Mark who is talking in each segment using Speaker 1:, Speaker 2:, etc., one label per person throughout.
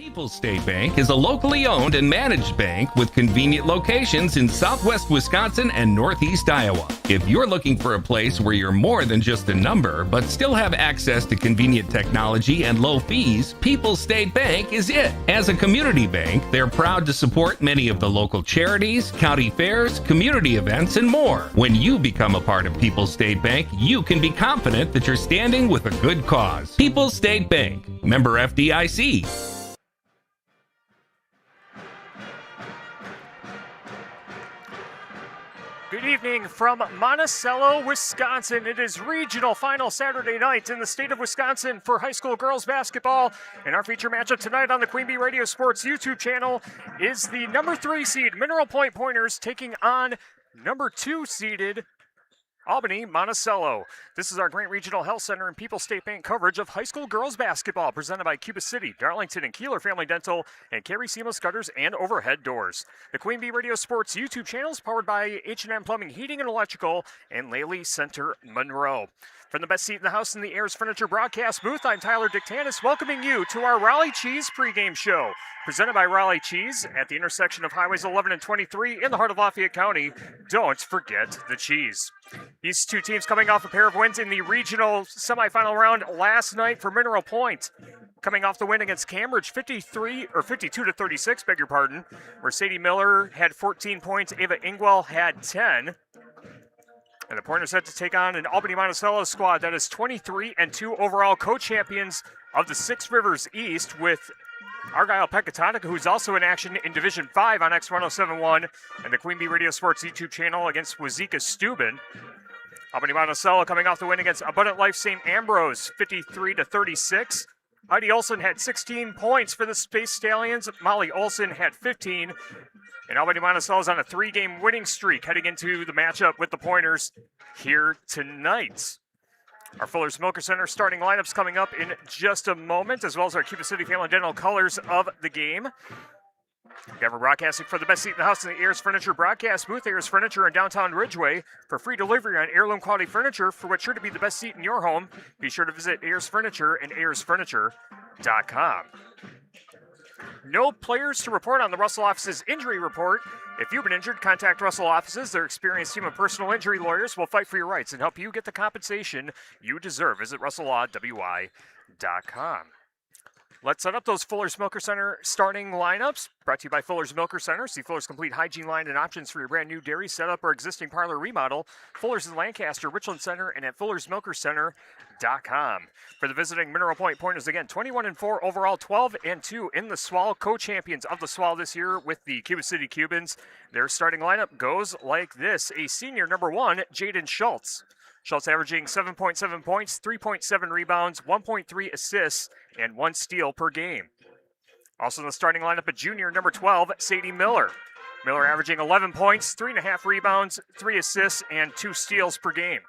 Speaker 1: People's State Bank is a locally owned and managed bank with convenient locations in southwest Wisconsin and northeast Iowa. If you're looking for a place where you're more than just a number, but still have access to convenient technology and low fees, People's State Bank is it. As a community bank, they're proud to support many of the local charities, county fairs, community events, and more. When you become a part of People's State Bank, you can be confident that you're standing with a good cause. People's State Bank, member FDIC.
Speaker 2: Good evening from Monticello, Wisconsin. It is regional final Saturday night in the state of Wisconsin for high school girls basketball. And our feature matchup tonight on the Queen Bee Radio Sports YouTube channel is the number 3 seed Mineral Point Pointers taking on number 2 seeded Albany, Monticello. This is our Grant Regional Health Center and People's State Bank coverage of high school girls basketball presented by Cuba City, Darlington, and Kieler Family Dental, and Carey Seamless Gutters and Overhead Doors. The Queen Bee Radio Sports YouTube channel is powered by H&M Plumbing, Heating, and Electrical, and Laley Center, Monroe. From the best seat in the house in the Ayers Furniture broadcast booth, I'm Tyler Dictanis, welcoming you to our Raleigh Cheese pregame show. Presented by Raleigh Cheese at the intersection of Highways 11 and 23 in the heart of Lafayette County. Don't forget the cheese. These two teams coming off a pair of wins in the regional semifinal round last night for Mineral Point. Coming off the win against Cambridge, 52-36, beg your pardon, where Sadie Miller had 14 points, Ava Ingwell had 10. And the Pointers had to take on an Albany Monticello squad that is 23-2 overall co-champions of the Six Rivers East, with Argyle Pecatonica, who's also in action in Division 5 on X1071 and the Queen Bee Radio Sports YouTube channel against Wazeeka Steuben. Albany Monticello coming off the win against Abundant Life St. Ambrose, 53-36. Heidi Olson had 16 points for the Space Stallions. Molly Olson had 15. And Albany Monticello is on a 3-game winning streak heading into the matchup with the Pointers here tonight. Our Fuller Smoker Center starting lineups coming up in just a moment, as well as our Cuba City Family Dental colors of the game. Again, we're broadcasting for the best seat in the house in the Ayers Furniture broadcast booth. Ayers Furniture in downtown Ridgeway. For free delivery on heirloom quality furniture for what's sure to be the best seat in your home, be sure to visit Ayers Furniture and ayersfurniture.com. No players to report on the Russell office's injury report. If you've been injured, contact Russell offices. Their experienced team of personal injury lawyers will fight for your rights and help you get the compensation you deserve. Visit RussellLawWI.com. Let's set up those Fuller Smoker Center starting lineups. Brought to you by Fuller's Milker Center. See Fuller's complete hygiene line and options for your brand new dairy setup or existing parlor remodel. Fuller's in Lancaster, Richland Center, and at Fuller'sMilkerCenter.com. For the visiting Mineral Point Pointers, again, 21-4 overall, 12-2 in the SWAL, co-champions of the SWAL this year with the Cuba City Cubans. Their starting lineup goes like this. A senior, number 1, Jaden Schultz. Schultz averaging 7.7 points, 3.7 rebounds, 1.3 assists, and 1 steal per game. Also in the starting lineup, a junior, number 12, Sadie Miller. Miller averaging 11 points, 3.5 rebounds, 3 assists, and 2 steals per game.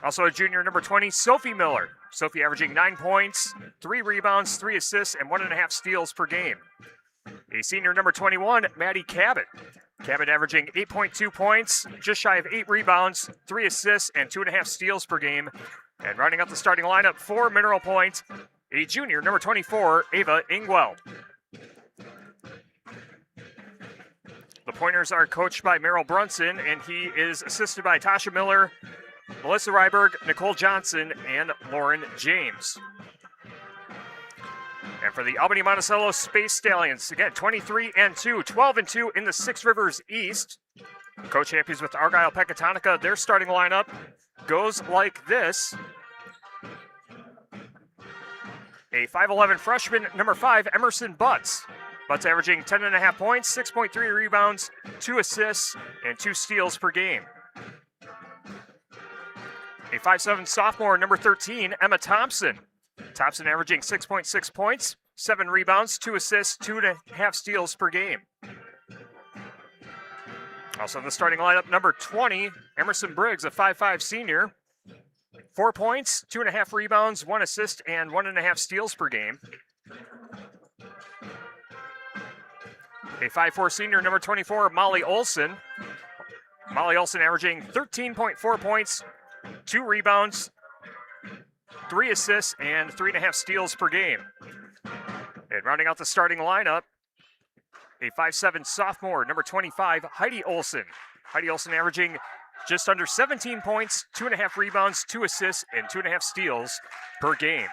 Speaker 2: Also a junior, number 20, Sophie Miller. Sophie averaging 9 points, 3 rebounds, 3 assists, and 1.5 steals per game. A senior, number 21, Maddie Cabot. Cabot averaging 8.2 points, just shy of 8 rebounds, 3 assists, and 2.5 steals per game. And rounding up the starting lineup for Mineral Point, a junior, number 24, Ava Ingwell. The Pointers are coached by Merrill Brunson, and he is assisted by Tasha Miller, Melissa Ryberg, Nicole Johnson, and Lauren James. And for the Albany Monticello Space Stallions, again, 23-2, 12-2 in the Six Rivers East. Co-champions with Argyle Pecatonica. Their starting lineup goes like this. A 5'11 freshman, number 5, Emerson Butts. Butts averaging 10.5 points, 6.3 rebounds, 2 assists, and 2 steals per game. A 5'7 sophomore, number 13, Emma Thompson. Thompson averaging 6.6 points, 7 rebounds, 2 assists, 2.5 steals per game. Also in the starting lineup, number 20, Emerson Briggs, a 5'5 senior. 4 points, 2.5 rebounds, 1 assist, and 1.5 steals per game. A 5'4 senior, number 24, Molly Olson. Molly Olson averaging 13.4 points, 2 rebounds, 3 assists, and 3.5 steals per game. And rounding out the starting lineup, a 5'7" sophomore, number 25, Heidi Olson. Heidi Olson averaging just under 17 points, 2.5 rebounds, 2 assists, and 2.5 steals per game.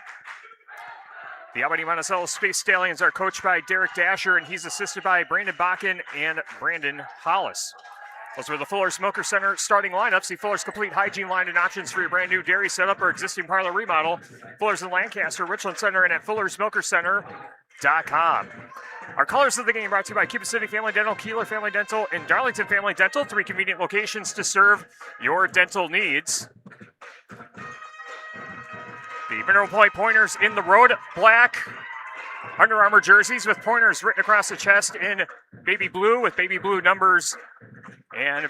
Speaker 2: The Albany Monticello Space Stallions are coached by Derek Dasher, and he's assisted by Brandon Bakken and Brandon Hollis. Those were the Fuller Smoker Center starting lineups. See Fuller's complete hygiene line and options for your brand new dairy setup or existing parlor remodel. Fuller's in Lancaster, Richland Center, and at FullerSmokerCenter.com. Our colors of the game brought to you by Cuba City Family Dental, Kieler Family Dental, and Darlington Family Dental. 3 convenient locations to serve your dental needs. The Mineral Point Pointers in the road black Under Armour jerseys with pointers written across the chest in baby blue with baby blue numbers and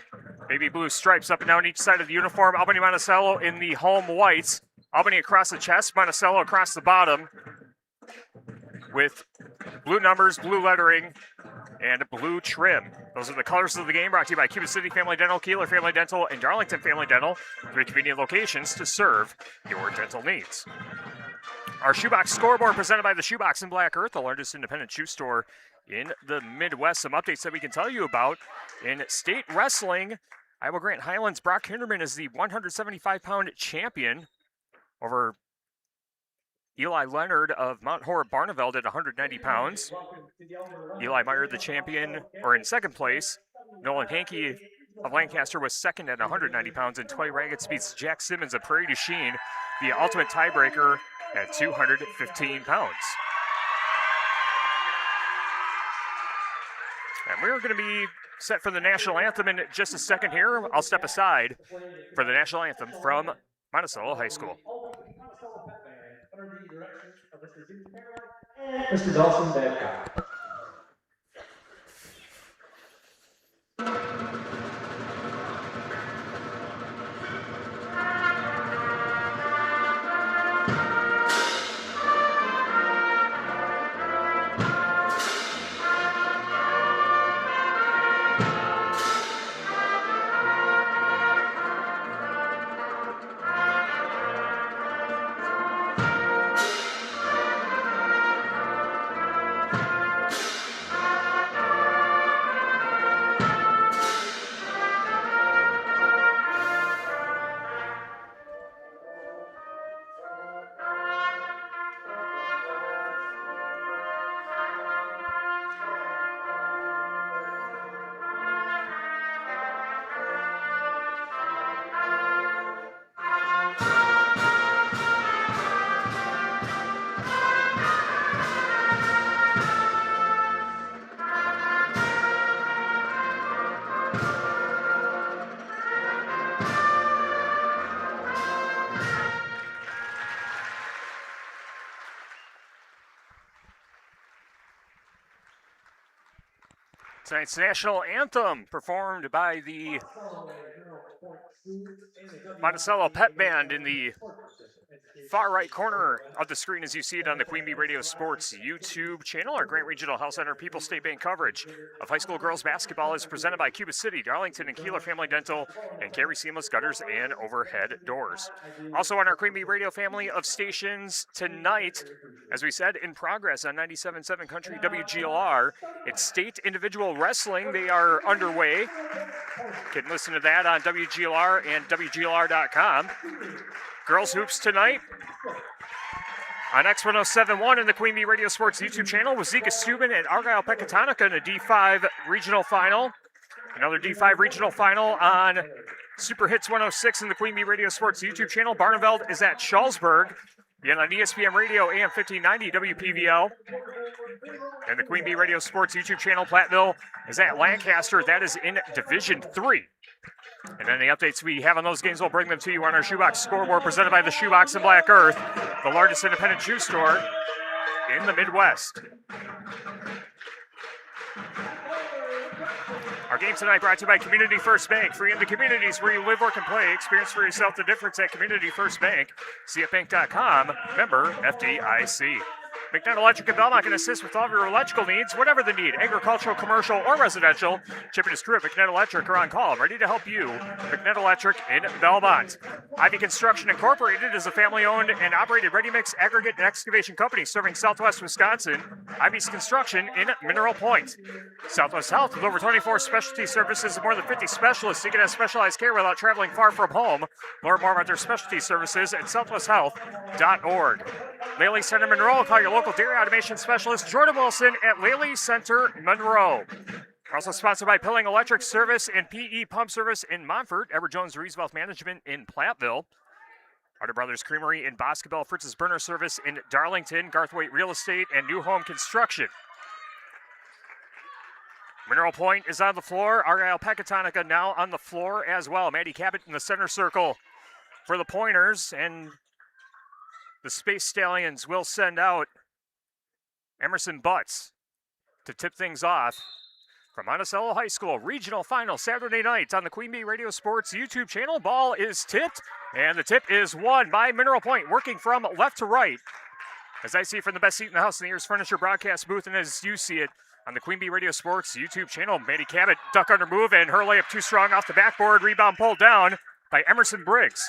Speaker 2: baby blue stripes up and down each side of the uniform. Albany Monticello in the home whites. Albany across the chest, Monticello across the bottom with blue numbers, blue lettering, and blue trim. Those are the colors of the game brought to you by Cuba City Family Dental, Kieler Family Dental, and Darlington Family Dental. 3 convenient locations to serve your dental needs. Our Shoebox Scoreboard presented by the Shoebox in Black Earth, the largest independent shoe store in the Midwest. Some updates that we can tell you about in state wrestling. Iowa Grant Highlands Brock Hinderman is the 175-pound champion over Eli Leonard of Mount Horeb Barneveld at 190 pounds. Eli Meyer, the champion, or in second place. Nolan Hankey of Lancaster was second at 190 pounds, and Tway Raggett beats Jack Simmons of Prairie du Chien, the ultimate tiebreaker at 215 pounds. And we're going to be set for the national anthem in just a second here. I'll step aside for the national anthem from Monticello High School. Under the directions of Mr. Jim and Mr. Dawson Babcock. Tonight's national anthem performed by the Monticello Pep Band in the far right corner of the screen as you see it on the Queen Bee Radio Sports YouTube channel. Our Grant Regional Health Center People State Bank coverage of high school girls basketball is presented by Cuba City, Darlington, and Kieler Family Dental, and Carey Seamless Gutters and Overhead Doors. Also on our Queen Bee Radio family of stations tonight, as we said, in progress on 97.7 Country WGLR, it's state individual wrestling. They are underway. You can listen to that on WGLR and WGLR.com. Girls Hoops tonight on X1071 in the Queen Bee Radio Sports YouTube channel with Zika Steuben and Argyle Pecatonica in a D5 regional final. Another D5 regional final on Super Hits 106 in the Queen Bee Radio Sports YouTube channel. Barneveld is at Shullsburg. Again on ESPN Radio, AM 1590 WPVL. And the Queen Bee Radio Sports YouTube channel, Platteville, is at Lancaster. That is in Division 3. And any updates we have on those games, we'll bring them to you on our Shoebox Scoreboard presented by the Shoebox in Black Earth, the largest independent shoe store in the Midwest. Our game tonight brought to you by Community First Bank. Free in the communities where you live, work, and play. Experience for yourself the difference at Community First Bank. CFBank.com. Member FDIC. McNutt Electric in Belmont can assist with all of your electrical needs, whatever the need, agricultural, commercial, or residential. Chip and his crew at McNutt Electric are on call, ready to help you. McNutt Electric in Belmont. Ivy Construction Incorporated is a family-owned and operated ready-mix aggregate and excavation company serving Southwest Wisconsin. Ivy's Construction in Mineral Point. Southwest Health with over 24 specialty services and more than 50 specialists. You can have specialized care without traveling far from home. Learn more about their specialty services at southwesthealth.org. Laley Center Monroe. Call your local dairy automation specialist, Jordan Wilson, at Laley Center Monroe. We're also sponsored by Pilling Electric Service and PE Pump Service in Montfort, Edward Jones Reeswealth Management in Platteville, Arter Brothers Creamery in Boscobel, Fritz's Burner Service in Darlington, Garthwaite Real Estate, and New Home Construction. Mineral Point is on the floor. Argyle Pecatonica now on the floor as well. Maddie Cabot in the center circle for the Pointers, and the Space Stallions will send out Emerson Butts to tip things off from Monticello High School. Regional final Saturday night on the Queen Bee Radio Sports YouTube channel. Ball is tipped, and the tip is won by Mineral Point, working from left to right. As I see it from the best seat in the house in the Ears Furniture broadcast booth, and as you see it on the Queen Bee Radio Sports YouTube channel, Maddie Cabot, duck under move, and her layup too strong off the backboard. Rebound pulled down by Emerson Briggs.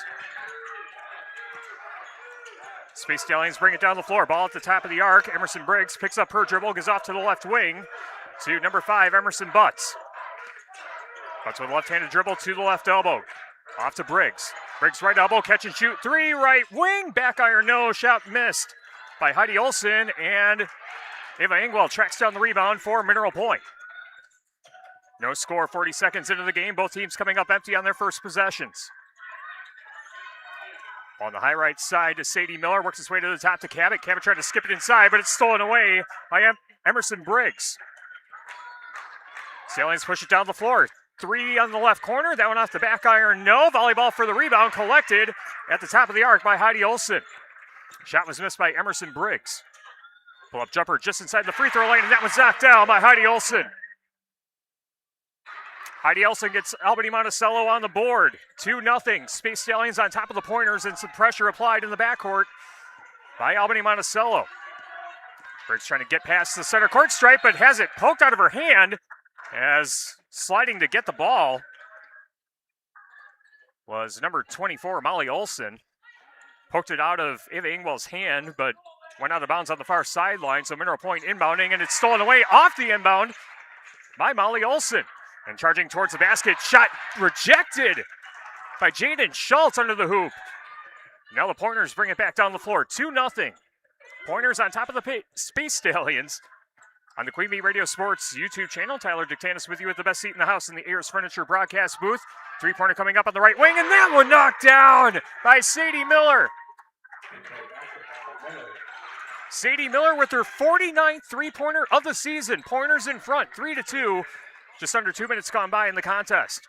Speaker 2: Space Stallions bring it down the floor. Ball at the top of the arc. Emerson Briggs picks up her dribble, goes off to the left wing to number 5, Emerson Butts. Butts with a left-handed dribble to the left elbow. Off to Briggs. Briggs right elbow, catch and shoot. 3 right wing. Back iron, no. Shot missed by Heidi Olson, and Ava Engwell tracks down the rebound for Mineral Point. No score, 40 seconds into the game. Both teams coming up empty on their first possessions. On the high right side to Sadie Miller, works his way to the top to Cabot. Cabot tried to skip it inside, but it's stolen away by Emerson Briggs. Stallions push it down the floor. 3 on the left corner, that one off the back iron, no. Volleyball for the rebound, collected at the top of the arc by Heidi Olson. Shot was missed by Emerson Briggs. Pull-up jumper just inside the free throw lane, and that one's knocked down by Heidi Olson. Heidi Olson gets Albany Monticello on the board. 2-0. Space Stallions on top of the Pointers, and some pressure applied in the backcourt by Albany Monticello. Briggs trying to get past the center court stripe, but has it poked out of her hand as sliding to get the ball was number 24, Molly Olson. Poked it out of Ava Engwell's hand, but went out of bounds on the far sideline, so Mineral Point inbounding, and it's stolen away off the inbound by Molly Olson. And charging towards the basket, shot rejected by Jaden Schultz under the hoop. Now the Pointers bring it back down the floor, 2-0. Pointers on top of the Space Stallions. On the Queen Bee Radio Sports YouTube channel, Tyler Dictanis with you at the best seat in the house in the Ayers Furniture broadcast booth. 3-pointer coming up on the right wing, and that one knocked down by Sadie Miller. Sadie Miller with her 49th three-pointer of the season. Pointers in front, 3-2. Just under 2 minutes gone by in the contest.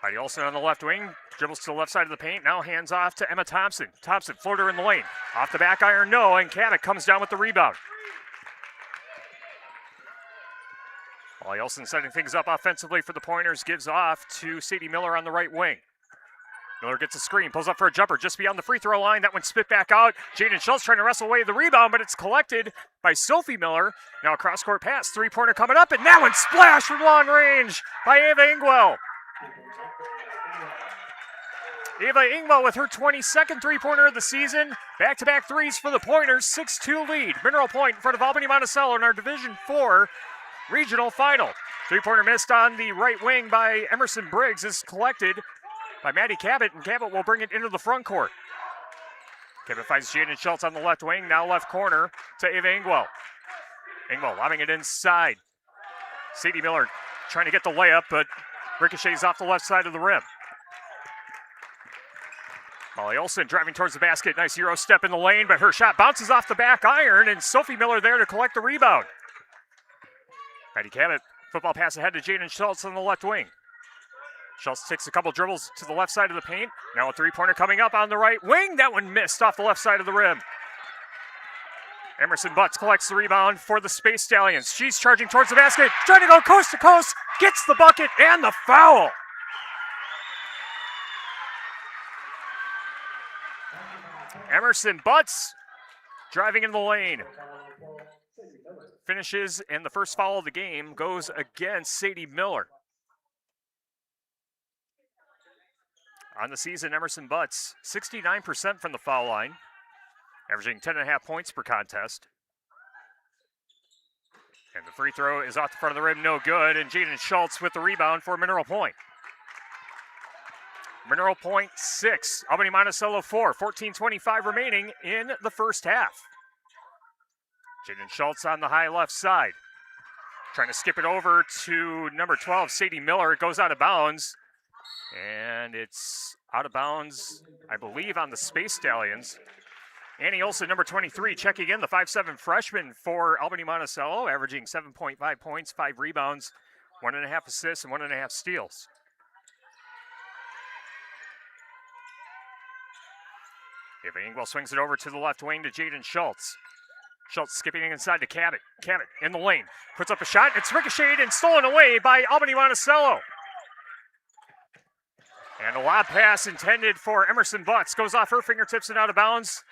Speaker 2: Heidi Olson on the left wing, dribbles to the left side of the paint, now hands off to Emma Thompson. Thompson, floater in the lane. Off the back iron, no, and Cabot comes down with the rebound. Molly Olson setting things up offensively for the Pointers, gives off to Sadie Miller on the right wing. Miller gets a screen, pulls up for a jumper just beyond the free throw line. That one spit back out. Jaden Schultz trying to wrestle away the rebound, but it's collected by Sophie Miller. Now a cross-court pass, 3-pointer coming up, and that one splashed from long range by Ava Engwell. Ava Engwell with her 22nd three-pointer of the season. Back-to-back threes for the Pointers, 6-2 lead. Mineral Point in front of Albany Monticello in our Division IV regional final. 3-pointer missed on the right wing by Emerson Briggs is collected by Maddie Cabot, and Cabot will bring it into the front court. Cabot finds Jaden Schultz on the left wing, now left corner to Ava Engwell. Engwell lobbing it inside. Sadie Miller trying to get the layup, but ricochets off the left side of the rim. Molly Olson driving towards the basket. Nice Euro step in the lane, but her shot bounces off the back iron, and Sophie Miller there to collect the rebound. Maddie Cabot, football pass ahead to Jaden Schultz on the left wing. Schultz takes a couple dribbles to the left side of the paint. Now a 3-pointer coming up on the right wing. That one missed off the left side of the rim. Emerson Butts collects the rebound for the Space Stallions. She's charging towards the basket, trying to go coast to coast, gets the bucket and the foul. Emerson Butts driving in the lane. Finishes, and the first foul of the game goes against Sadie Miller. On the season, Emerson Butts, 69% from the foul line, averaging 10.5 points per contest. And the free throw is off the front of the rim, no good, and Jaden Schultz with the rebound for Mineral Point. Mineral Point 6, Albany Monticello 4, 14:25 remaining in the first half. Jaden Schultz on the high left side. Trying to skip it over to number 12, Sadie Miller. It goes out of bounds. And it's out of bounds, I believe, on the Space Stallions. Annie Olsen, number 23, checking in, the 5'7" freshman for Albany Monticello, averaging 7.5 points, 5 rebounds, 1.5 assists, and 1.5 steals. Ava Ingwell swings it over to the left wing to Jaden Schultz. Schultz skipping inside to Cabot. Cabot in the lane, puts up a shot. It's ricocheted and stolen away by Albany Monticello. And a lob pass intended for Emerson Butts goes off her fingertips and out of bounds.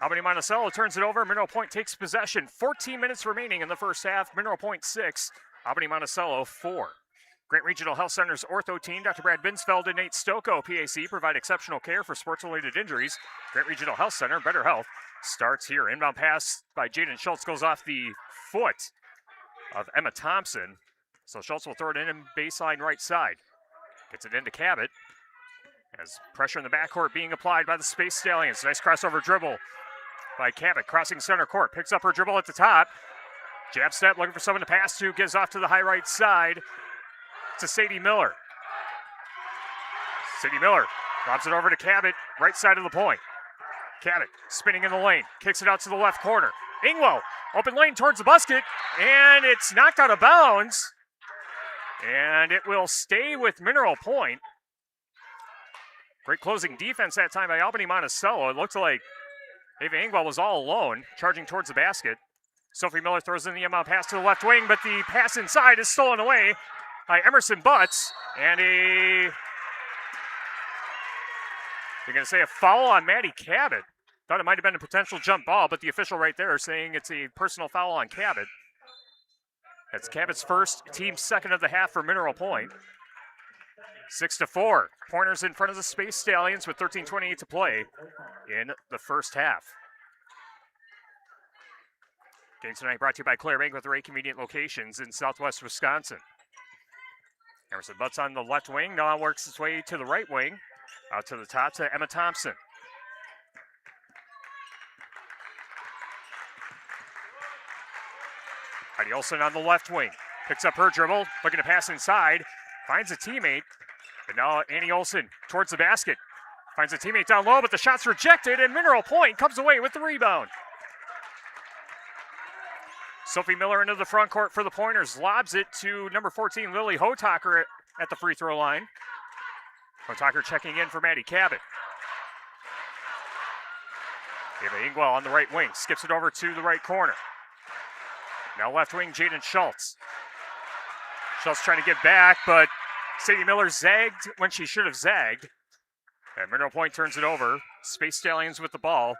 Speaker 2: Albany Monticello turns it over. Mineral Point takes possession. 14 minutes remaining in the first half. Mineral Point 6, Albany Monticello 4. Grant Regional Health Center's ortho team, Dr. Brad Binsfeld and Nate Stocco, PAC, provide exceptional care for sports-related injuries. Grant Regional Health Center, better health, starts here. Inbound pass by Jaden Schultz goes off the foot of Emma Thompson. So Schultz will throw it in baseline right side. Gets it into Cabot. As pressure in the backcourt being applied by the Space Stallions. Nice crossover dribble by Cabot, crossing center court. Picks up her dribble at the top. Jab step, looking for someone to pass to. Gives off to the high right side to Sadie Miller. Sadie Miller lobs it over to Cabot, right side of the point. Cabot spinning in the lane, kicks it out to the left corner. Ingwell, open lane towards the basket, and it's knocked out of bounds. And it will stay with Mineral Point. Great closing defense that time by Albany Monticello. It looked like Ava Ingwell was all alone, charging towards the basket. Sophie Miller throws in the inbound pass to the left wing, but the pass inside is stolen away by Emerson Butts. And you're going to say a foul on Maddie Cabot. Thought it might have been a potential jump ball, but the official right there is saying it's a personal foul on Cabot. That's Cabot's first, team second of the half for Mineral Point. 6-4. Pointers in front of the Space Stallions with 13:28 to play in the first half. Game tonight brought to you by Claire Bank with 8 convenient locations in southwest Wisconsin. Emerson Butts on the left wing. Now works its way to the right wing. Out to the top to Emma Thompson. Heidi Olsen on the left wing. Picks up her dribble. Looking to pass inside. Finds a teammate. And now Annie Olsen towards the basket. Finds a teammate down low, but the shot's rejected, and Mineral Point comes away with the rebound. Sophie Miller into the front court for the Pointers. Lobs it to number 14, Lily Hotaker at the free throw line. Hotaker checking in for Maddie Cabot. Ava Ingwell on the right wing. Skips it over to the right corner. Now left wing, Jaden Schultz. Schultz trying to get back, but Sadie Miller zagged when she should have zagged. And Mineral Point turns it over. Space Stallions with the ball,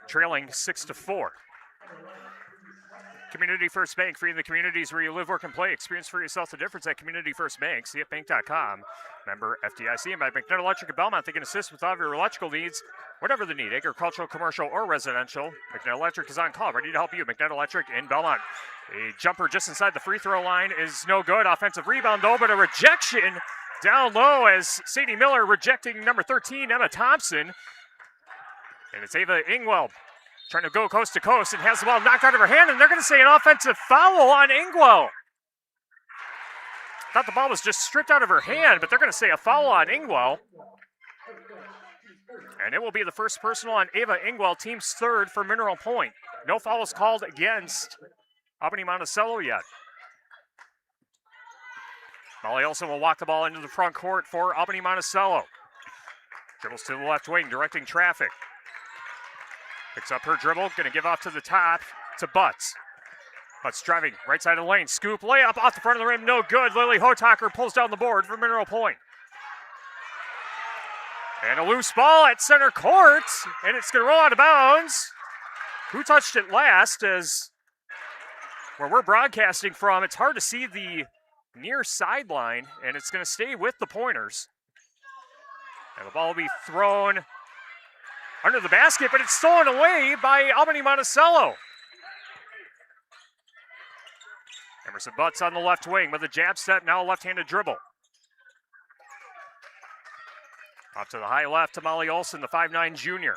Speaker 2: trailing 6-4. Community First Bank, free in the communities where you live, work, and play. Experience for yourself the difference at Community First Bank. See at bank.com. Member FDIC. And by McNutt Electric of Belmont, they can assist with all of your electrical needs, whatever the need, agricultural, commercial, or residential. McNutt Electric is on call, ready to help you. McNutt Electric in Belmont. A jumper just inside the free throw line is no good. Offensive rebound, though, but a rejection down low as Sadie Miller rejecting number 13, Emma Thompson. And it's Ava Ingwell trying to go coast to coast and has the ball knocked out of her hand, and they're going to say an offensive foul on Ingwell. Thought the ball was just stripped out of her hand, but they're going to say a foul on Ingwell. And it will be the first personal on Ava Ingwell, team's third for Mineral Point. No fouls called against Albany Monticello yet. Molly Olsen will walk the ball into the front court for Albany Monticello. Dribbles to the left wing, directing traffic. Picks up her dribble, going to give off to the top to Butts. Butts driving right side of the lane. Scoop, layup off the front of the rim, no good. Lily Hotaker pulls down the board for Mineral Point. And a loose ball at center court, and it's going to roll out of bounds. Who touched it last? As where we're broadcasting from, it's hard to see the near sideline, and it's going to stay with the Pointers. And the ball will be thrown under the basket, but it's stolen away by Albany Monticello. Emerson Butts on the left wing with a jab step, now a left-handed dribble. Off to the high left to Molly Olson, the 5'9" junior.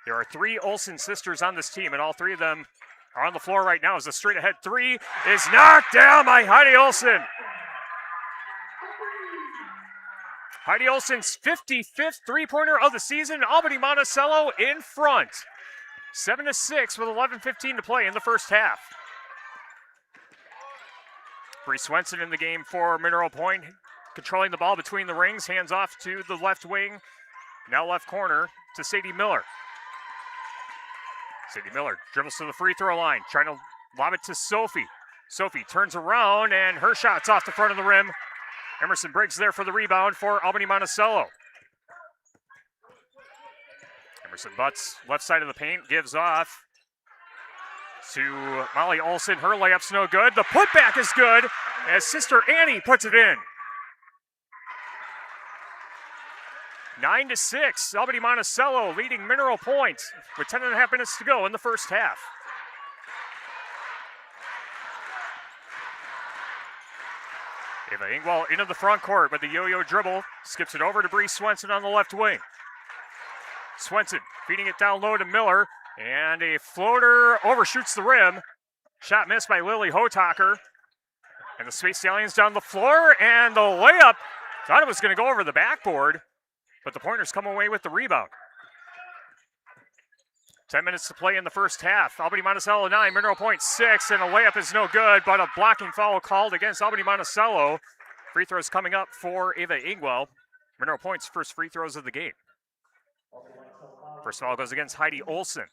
Speaker 2: There are 3 Olsen sisters on this team, and all 3 of them are on the floor right now as the straight-ahead 3 is knocked down by Heidi Olson. Heidi Olsen's 55th three-pointer of the season. Albany Monticello in front. 7-6 with 11:15 to play in the first half. Bree Swenson in the game for Mineral Point, controlling the ball between the rings. Hands off to the left wing, now left corner to Sadie Miller. Sadie Miller dribbles to the free throw line, trying to lob it to Sophie. Sophie turns around, and her shot's off the front of the rim. Emerson Briggs there for the rebound for Albany Monticello. Emerson Butts, left side of the paint, gives off to Molly Olson. Her layup's no good. The putback is good as Sister Annie puts it in. 9-6, Albany Monticello leading Mineral Point with 10.5 minutes to go in the first half. Ava Ingwall into the front court with the yo-yo dribble. Skips it over to Bree Swenson on the left wing. Swenson feeding it down low to Miller. And a floater overshoots the rim. Shot missed by Lily Hotaker. And the Space Stallions down the floor. And the layup, thought it was going to go over the backboard. But the Pointers come away with the rebound. 10 minutes to play in the first half. Albany Monticello 9, Mineral Point 6, and a layup is no good, but a blocking foul called against Albany Monticello. Free throws coming up for Ava Ingwell. Mineral Point's first free throws of the game. First foul goes against Heidi Olson.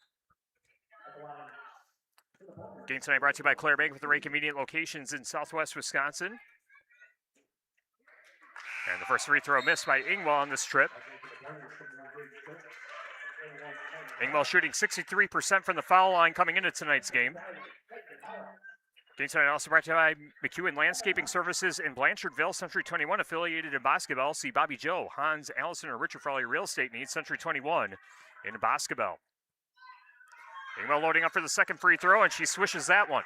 Speaker 2: Game tonight brought to you by Claire Bank with the right convenient locations in Southwest Wisconsin. And the first free throw missed by Ingwell on this trip. Ingwell shooting 63% from the foul line coming into tonight's game. Game tonight also brought to you by McEwen Landscaping Services in Blanchardville, Century 21 affiliated in basketball. See Bobby Joe, Hans, Allison, or Richard for all your real estate needs. Century 21 in basketball. Ingwell loading up for the second free throw, and she swishes that one.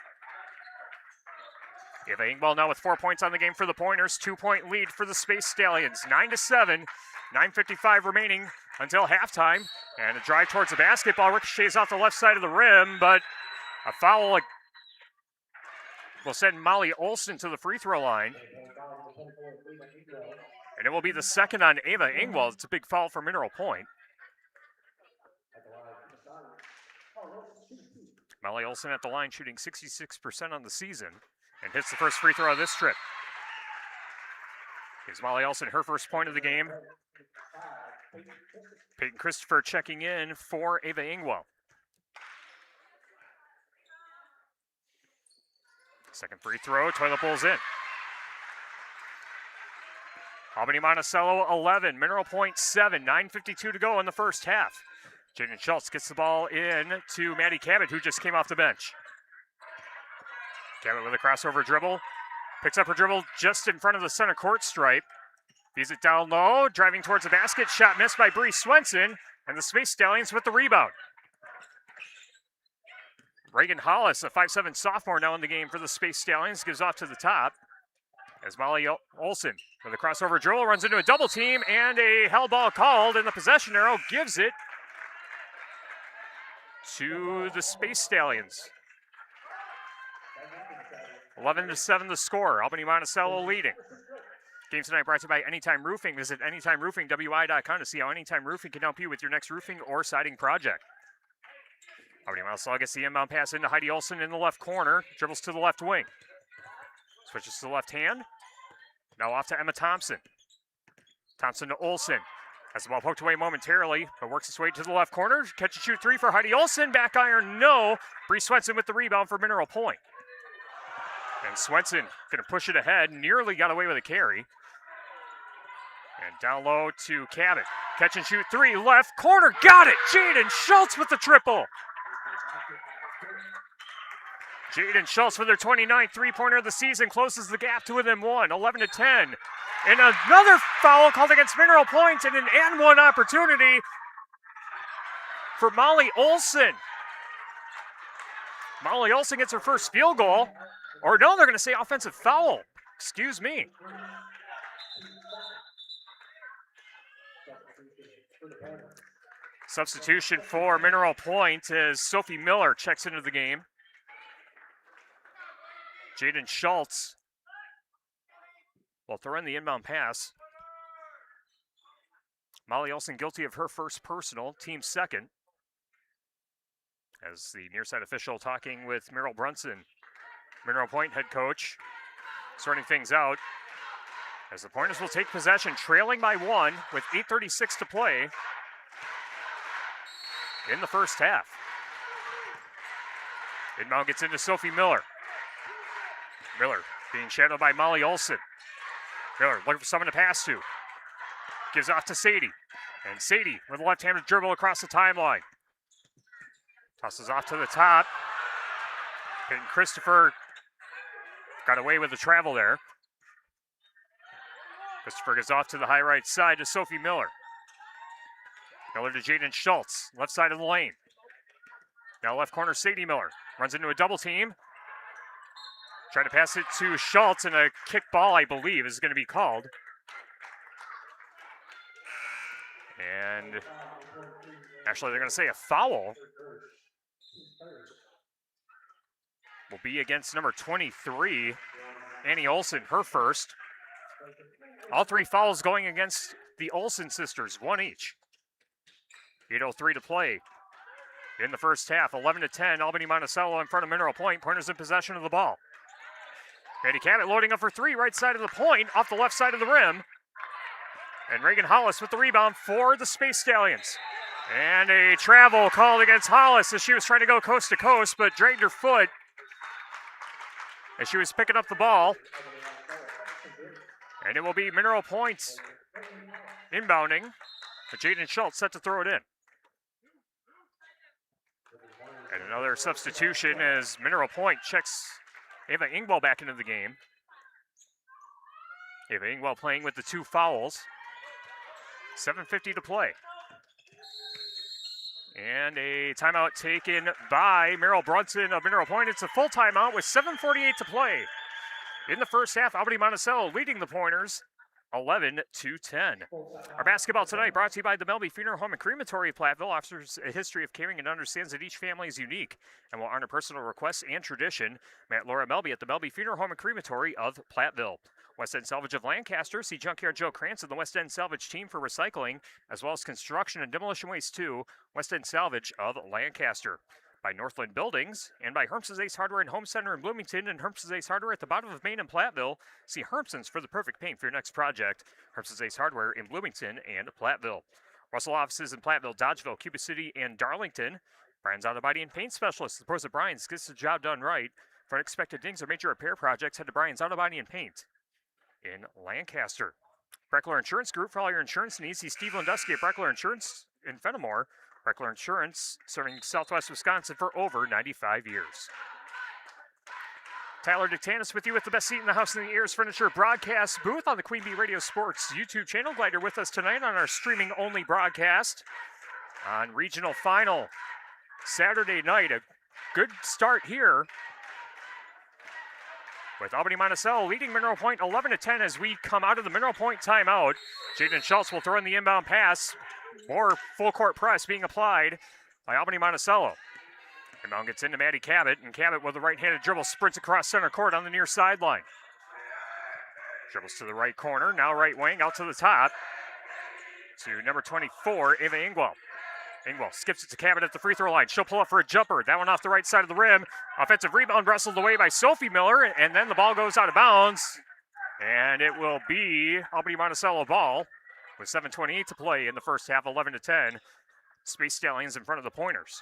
Speaker 2: Ava Ingwell now with 4 points on the game for the Pointers. 2-point lead for the Space Stallions. 9-7. 9:55 remaining until halftime. And a drive towards the basketball. Ricochets off the left side of the rim, but a foul will send Molly Olson to the free throw line. And it will be the second on Ava Ingwell. It's a big foul for Mineral Point. Molly Olson at the line shooting 66% on the season and hits the first free throw of this trip. Gives Molly Olson her first point of the game. Peyton Christopher checking in for Ava Ingwell. Second free throw, toilet bowl's in. Albany Monticello 11, Mineral Point 7, 9:52 to go in the first half. Jaden Schultz gets the ball in to Maddie Cabot, who just came off the bench. Cabot with a crossover dribble. Picks up her dribble just in front of the center court stripe. Feeds it down low, driving towards the basket. Shot missed by Bree Swenson, and the Space Stallions with the rebound. Reagan Hollis, a 5'7" sophomore now in the game for the Space Stallions, gives off to the top. As Molly Olson with a crossover dribble runs into a double team, and a held ball called, and the possession arrow gives it to the Space Stallions. 11-7 the score. Albany Monticello leading. Game tonight brought to you by Anytime Roofing. Visit AnytimeRoofingWI.com to see how Anytime Roofing can help you with your next roofing or siding project. Albany Monticello gets the inbound pass into Heidi Olson in the left corner. Dribbles to the left wing. Switches to the left hand. Now off to Emma Thompson. Thompson to Olson. Has the ball poked away momentarily, but works its way to the left corner. Catch and shoot three for Heidi Olson. Back iron, no. Bree Swenson with the rebound for Mineral Point. And Swenson going to push it ahead. Nearly got away with a carry. And down low to Cabot. Catch and shoot three, left corner, got it! Jaden Schultz with the triple. Jaden Schultz for their 29th three-pointer of the season closes the gap to within one, 11-10. And another foul called against Mineral Point and an and-one opportunity for Molly Olson. Molly Olson gets her first field goal. Or no, they're going to say offensive foul. Excuse me. Substitution for Mineral Point as Sophie Miller checks into the game. Jaden Schultz will throw in the inbound pass. Molly Olson guilty of her first personal, team second. As the near side official talking with Merrill Brunson, Mineral Point head coach, sorting things out. As the Pointers will take possession, trailing by one with 8:36 to play in the first half. Inbound gets into Sophie Miller. Miller being shadowed by Molly Olson. Miller looking for someone to pass to. Gives off to Sadie. And Sadie with a left-handed dribble across the timeline. Tosses off to the top. Peyton Christopher got away with the travel there. Christopher goes off to the high right side to Sophie Miller. Miller to Jaden Schultz, left side of the lane. Now left corner, Sadie Miller. Runs into a double team. Trying to pass it to Schultz, and a kick ball, I believe, is going to be called. And actually, they're going to say a foul will be against number 23, Annie Olson, her first. All three fouls going against the Olson sisters, one each. 8:03 to play in the first half. 11-10, Albany Monticello in front of Mineral Point. Pointers in possession of the ball. Maddie Cabot loading up for three, right side of the point, off the left side of the rim. And Reagan Hollis with the rebound for the Space Stallions. And a travel called against Hollis as she was trying to go coast to coast, but dragged her foot as she was picking up the ball. And it will be Mineral Point inbounding. But Jaden Schultz set to throw it in. And another substitution as Mineral Point checks Ava Ingwell back into the game. Ava Ingwell playing with the two fouls. 7:50 to play. And a timeout taken by Merrill Brunson of Mineral Point. It's a full timeout with 7:48 to play. In the first half, Albany Monticello leading the Pointers 11-10. Our basketball tonight brought to you by the Melby Funeral Home and Crematory of Platteville. Offers a history of caring and understands that each family is unique and will honor personal requests and tradition. Matt Laura Melby at the Melby Funeral Home and Crematory of Platteville. West End Salvage of Lancaster. See Junkyard Joe Krantz and the West End Salvage team for recycling, as well as construction and demolition waste too. West End Salvage of Lancaster. By Northland Buildings, and by Hermson's Ace Hardware and Home Center in Bloomington and Hermson's Ace Hardware at the bottom of Main and Platteville. See Hermson's for the perfect paint for your next project. Hermson's Ace Hardware in Bloomington and Platteville. Russell offices in Platteville, Dodgeville, Cuba City, and Darlington. Brian's Auto Body and Paint Specialist. The pros at Brian's gets the job done right. For unexpected dings or major repair projects, head to Brian's Auto Body and Paint in Lancaster. Breckler Insurance Group for all your insurance needs. See Steve Landusky at Breckler Insurance in Fenimore. Breckler Insurance, serving Southwest Wisconsin for over 95 years. Tyler Dictanis with you with the best seat in the house in the Ears Furniture broadcast booth on the Queen Bee Radio Sports YouTube channel. Glad you're with us tonight on our streaming-only broadcast on Regional Final Saturday night. A good start here with Albany Monticello leading Mineral Point 11-10 as we come out of the Mineral Point timeout. Jaden Schultz will throw in the inbound pass. More full court press being applied by Albany Monticello. Inbound gets into Maddie Cabot, and Cabot with a right-handed dribble sprints across center court on the near sideline. Dribbles to the right corner, now right wing, out to the top to number 24, Ava Ingwell. Ingwell skips it to Cabot at the free throw line. She'll pull up for a jumper. That one off the right side of the rim. Offensive rebound wrestled away by Sophie Miller, and then the ball goes out of bounds. And it will be Albany Monticello ball with 7:28 to play in the first half, 11-10. Space Stallions in front of the Pointers.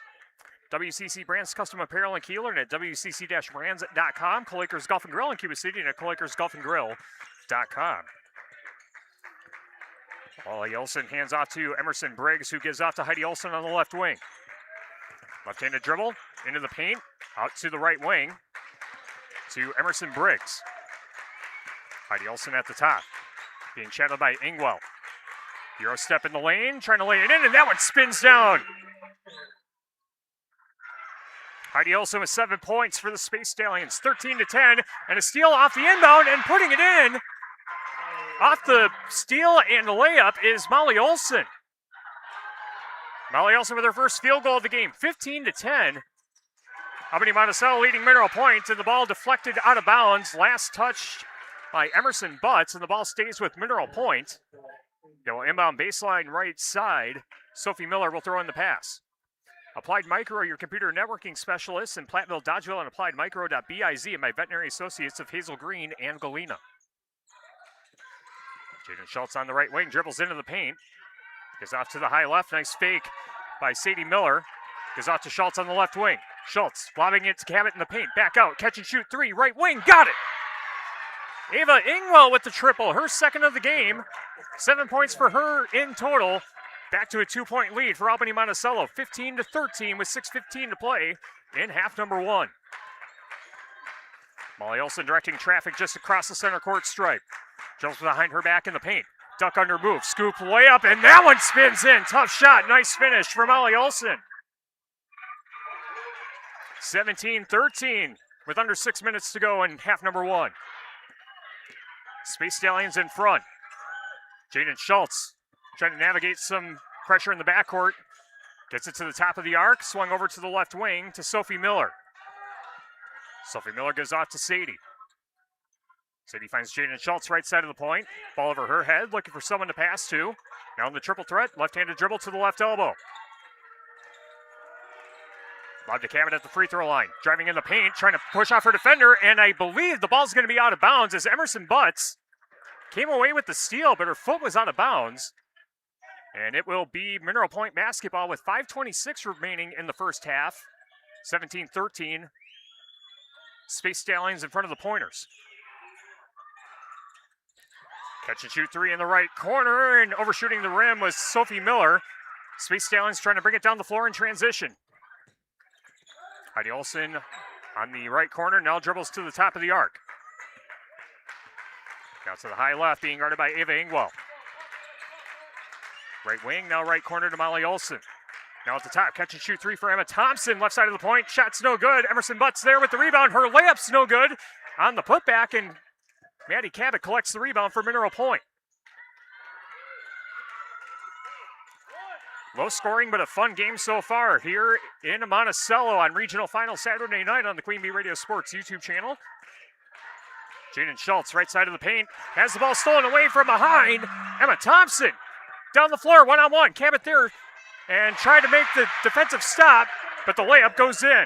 Speaker 2: WCC Brands Custom Apparel in Kieler and at WCC-brands.com. Collaker's Golf and Grill in Cuba City and at collakersgolfandgrill.com. Molly Olsen hands off to Emerson Briggs, who gives off to Heidi Olsen on the left wing. Left-handed dribble into the paint, out to the right wing to Emerson Briggs. Heidi Olsen at the top, being shadowed by Ingwell. Euro step in the lane, trying to lay it in, and that one spins down. Heidi Olsen with 7 points for the Space Stallions, 13-10, and a steal off the inbound and putting it in. Off the steal and the layup is Molly Olsen. Molly Olsen with her first field goal of the game, 15-10. Albany Monticello leading Mineral Point, and the ball deflected out of bounds. Last touch by Emerson Butts, and the ball stays with Mineral Point. Go inbound baseline right side. Sophie Miller will throw in the pass. Applied Micro, your computer networking specialists in Platteville, Dodgeville, and appliedmicro.biz, and my veterinary associates of Hazel Green and Galena. Jaden Schultz on the right wing, dribbles into the paint. Goes off to the high left, nice fake by Sadie Miller. Goes off to Schultz on the left wing. Schultz lobbing it to Cabot in the paint, back out, catch and shoot three, right wing, got it! Ava Ingwell with the triple, her second of the game. 7 points for her in total. Back to a 2-point lead for Albany Monticello, 15-13 with 6:15 to play in half number one. Molly Olsen directing traffic just across the center court stripe. Dribbles behind her back in the paint. Duck under move, scoop layup, and that one spins in. Tough shot, nice finish for Molly Olsen. 17-13 with under 6 minutes to go in half number one. Space Stallions in front. Jaden Schultz trying to navigate some pressure in the backcourt. Gets it to the top of the arc, swung over to the left wing to Sophie Miller. Sophie Miller goes off to Sadie. Sadie finds Jaden Schultz right side of the point. Ball over her head, looking for someone to pass to. Now in the triple threat, left-handed dribble to the left elbow. Lob to Cabot at the free throw line. Driving in the paint, trying to push off her defender, and I believe the ball's going to be out of bounds as Emerson Butts came away with the steal, but her foot was out of bounds. And it will be Mineral Point basketball with 5:26 remaining in the first half. 17-13. Space Stallions in front of the Pointers. Catch and shoot three in the right corner, and overshooting the rim was Sophie Miller. Space Stallions trying to bring it down the floor in transition. Heidi Olsen on the right corner, now dribbles to the top of the arc. Now to the high left, being guarded by Ava Ingwell. Right wing, now right corner to Molly Olsen. Now at the top, catch and shoot three for Emma Thompson, left side of the point, shot's no good. Emerson Butts there with the rebound, her layup's no good. On the putback, and Maddie Cabot collects the rebound for Mineral Point. Low scoring, but a fun game so far here in Monticello on Regional Final Saturday night on the Queen Bee Radio Sports YouTube channel. Jaden Schultz, right side of the paint, has the ball stolen away from behind. Emma Thompson down the floor, one-on-one. Cabot there and tried to make the defensive stop, but the layup goes in.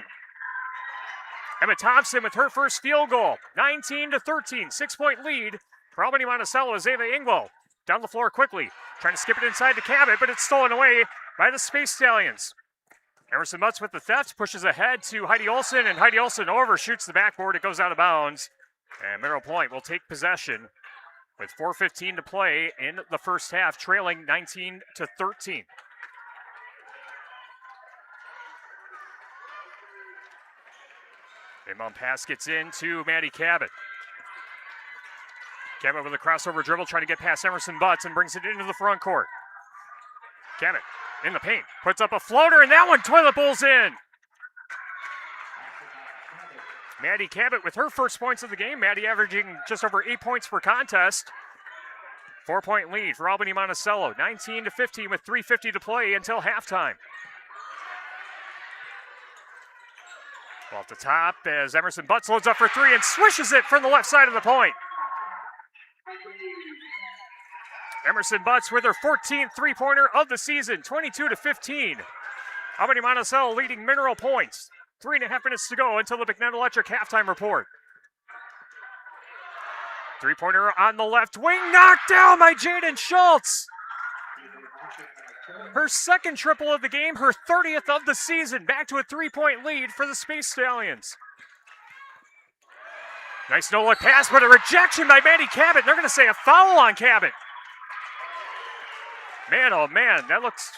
Speaker 2: Emma Thompson with her first field goal, 19-13, 6-point lead for Albany Monticello as Ava Ingwell down the floor quickly, trying to skip it inside to Cabot, but it's stolen away by the Space Stallions. Emerson Butts with the theft, pushes ahead to Heidi Olsen, and Heidi Olsen overshoots the backboard. It goes out of bounds, and Mineral Point will take possession with 4:15 to play in the first half, trailing 19-13. Inbound pass gets into Maddie Cabot. Cabot with a crossover dribble, trying to get past Emerson Butts and brings it into the front court. Cabot in the paint, puts up a floater, and that one toilet bowls in. Maddie Cabot with her first points of the game. Maddie averaging just over 8 points per contest. 4-point lead for Albany Monticello, 19-15 with 3:50 to play until halftime. Off the top as Emerson Butts loads up for three and swishes it from the left side of the point. Emerson Butts with her 14th three-pointer of the season, 22-15. Albany Monticello leading Mineral Points. 3.5 minutes to go until the McNutt Electric halftime report. Three-pointer on the left wing, knocked down by Jaden Schultz. Her second triple of the game, her 30th of the season. Back to a 3-point lead for the Space Stallions. Nice no-look pass, but a rejection by Maddie Cabot. They're going to say a foul on Cabot. Man, oh man, that looks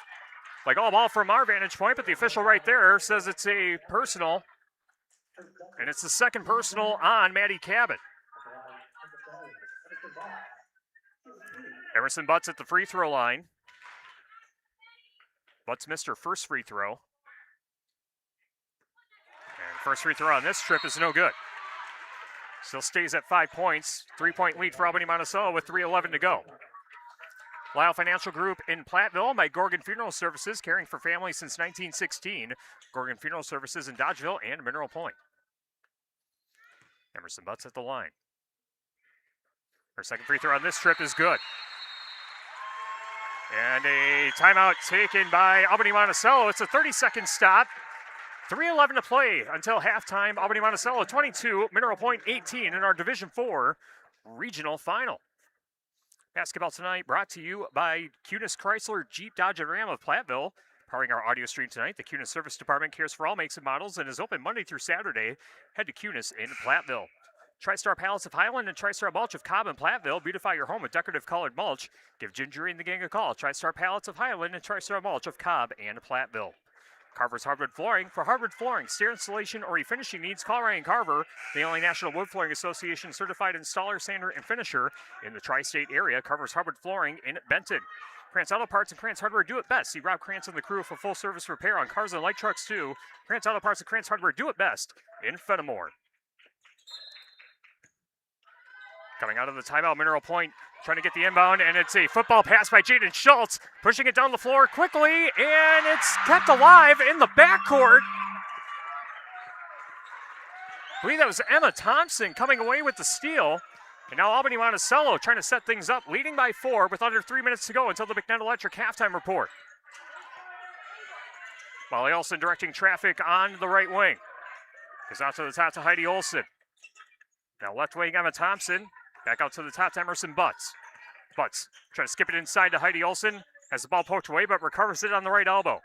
Speaker 2: like all ball from our vantage point, but the official right there says it's a personal. And it's the second personal on Maddie Cabot. Emerson Butts at the free throw line. Butts missed her first free throw. And first free throw on this trip is no good. Still stays at 5 points. 3-point lead for Albany Monticello with 3:11 to go. Lyle Financial Group in Platteville, by Gorgon Funeral Services, caring for families since 1916. Gorgon Funeral Services in Dodgeville and Mineral Point. Emerson Butts at the line. Her second free throw on this trip is good. And a timeout taken by Albany Monticello. It's a 30-second stop. 3:11 to play until halftime. Albany Monticello 22, Mineral Point 18 in our Division IV regional final. Basketball tonight brought to you by Cunis Chrysler Jeep Dodge and Ram of Platteville. Powering our audio stream tonight, the Cunis Service Department cares for all makes and models and is open Monday through Saturday. Head to Cunis in Platteville. TriStar Pallets of Highland and TriStar Mulch of Cobb and Platteville. Beautify your home with decorative colored mulch. Give Gingery and the gang a call. TriStar Pallets of Highland and TriStar Mulch of Cobb and Platteville. Carver's Hardwood Flooring. For hardwood flooring, stair installation, or refinishing needs, call Ryan Carver, the only National Wood Flooring Association certified installer, sander, and finisher in the tri-state area. Carver's Hardwood Flooring in Benton. Krantz Auto Parts and Krantz Hardware do it best. See Rob Krantz and the crew for full service repair on cars and light trucks too. Krantz Auto Parts and Krantz Hardware do it best in Fenimore. Coming out of the timeout, Mineral Point trying to get the inbound, and it's a football pass by Jaden Schultz, pushing it down the floor quickly, and it's kept alive in the backcourt. I believe that was Emma Thompson coming away with the steal. And now Albany Monticello trying to set things up, leading by 4 with under 3 minutes to go until the McNutt Electric halftime report. Molly Olson directing traffic on the right wing. Goes out to the top to Heidi Olson. Now left wing Emma Thompson. Back out to the top to Emerson Butts. Butts trying to skip it inside to Heidi Olson. Has the ball poked away, but recovers it on the right elbow.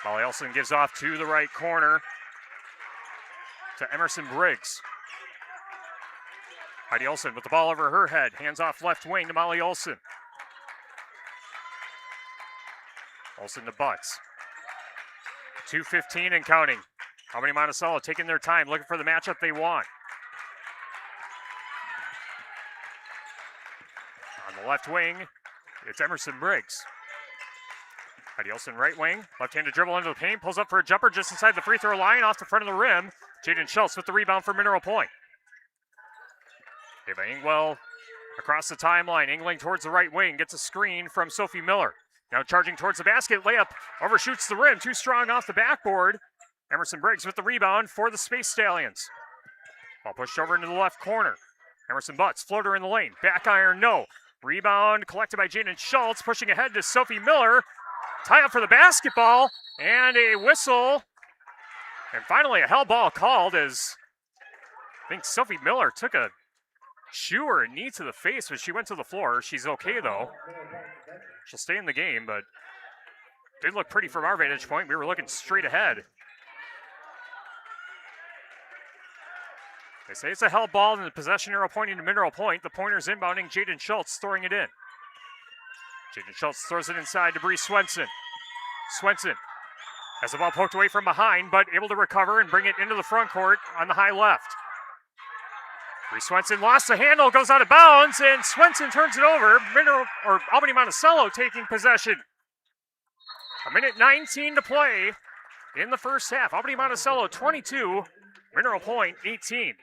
Speaker 2: Molly Olson gives off to the right corner to Emerson Briggs. Heidi Olson with the ball over her head. Hands off left wing to Molly Olson. Olson to Butts. 2:15 and counting. Albany Monticello taking their time, looking for the matchup they want. On the left wing, it's Emerson Briggs. Heidi Olson right wing, left-handed dribble into the paint, pulls up for a jumper just inside the free throw line, off the front of the rim. Jaden Schultz with the rebound for Mineral Point. Ava Ingwell across the timeline, angling towards the right wing, gets a screen from Sophie Miller. Now charging towards the basket, layup overshoots the rim, too strong off the backboard. Emerson Briggs with the rebound for the Space Stallions. Ball pushed over into the left corner. Emerson Butts, floater in the lane, back iron, no. Rebound collected by Jaden Schultz, pushing ahead to Sophie Miller. Tie up for the basketball, and a whistle. And finally a hell ball called as I think Sophie Miller took a shoe or a knee to the face when she went to the floor. She's okay though. She'll stay in the game, but did look pretty from our vantage point. We were looking straight ahead. They say it's a held ball, and the possession arrow pointing to Mineral Point. The pointer's inbounding, Jaden Schultz throwing it in. Jaden Schultz throws it inside to Bree Swenson. Swenson has the ball poked away from behind, but able to recover and bring it into the front court on the high left. Bree Swenson lost the handle, goes out of bounds, and Swenson turns it over. Albany Monticello taking possession. 1:19 to play in the first half. Albany Monticello 22, Mineral Point 18.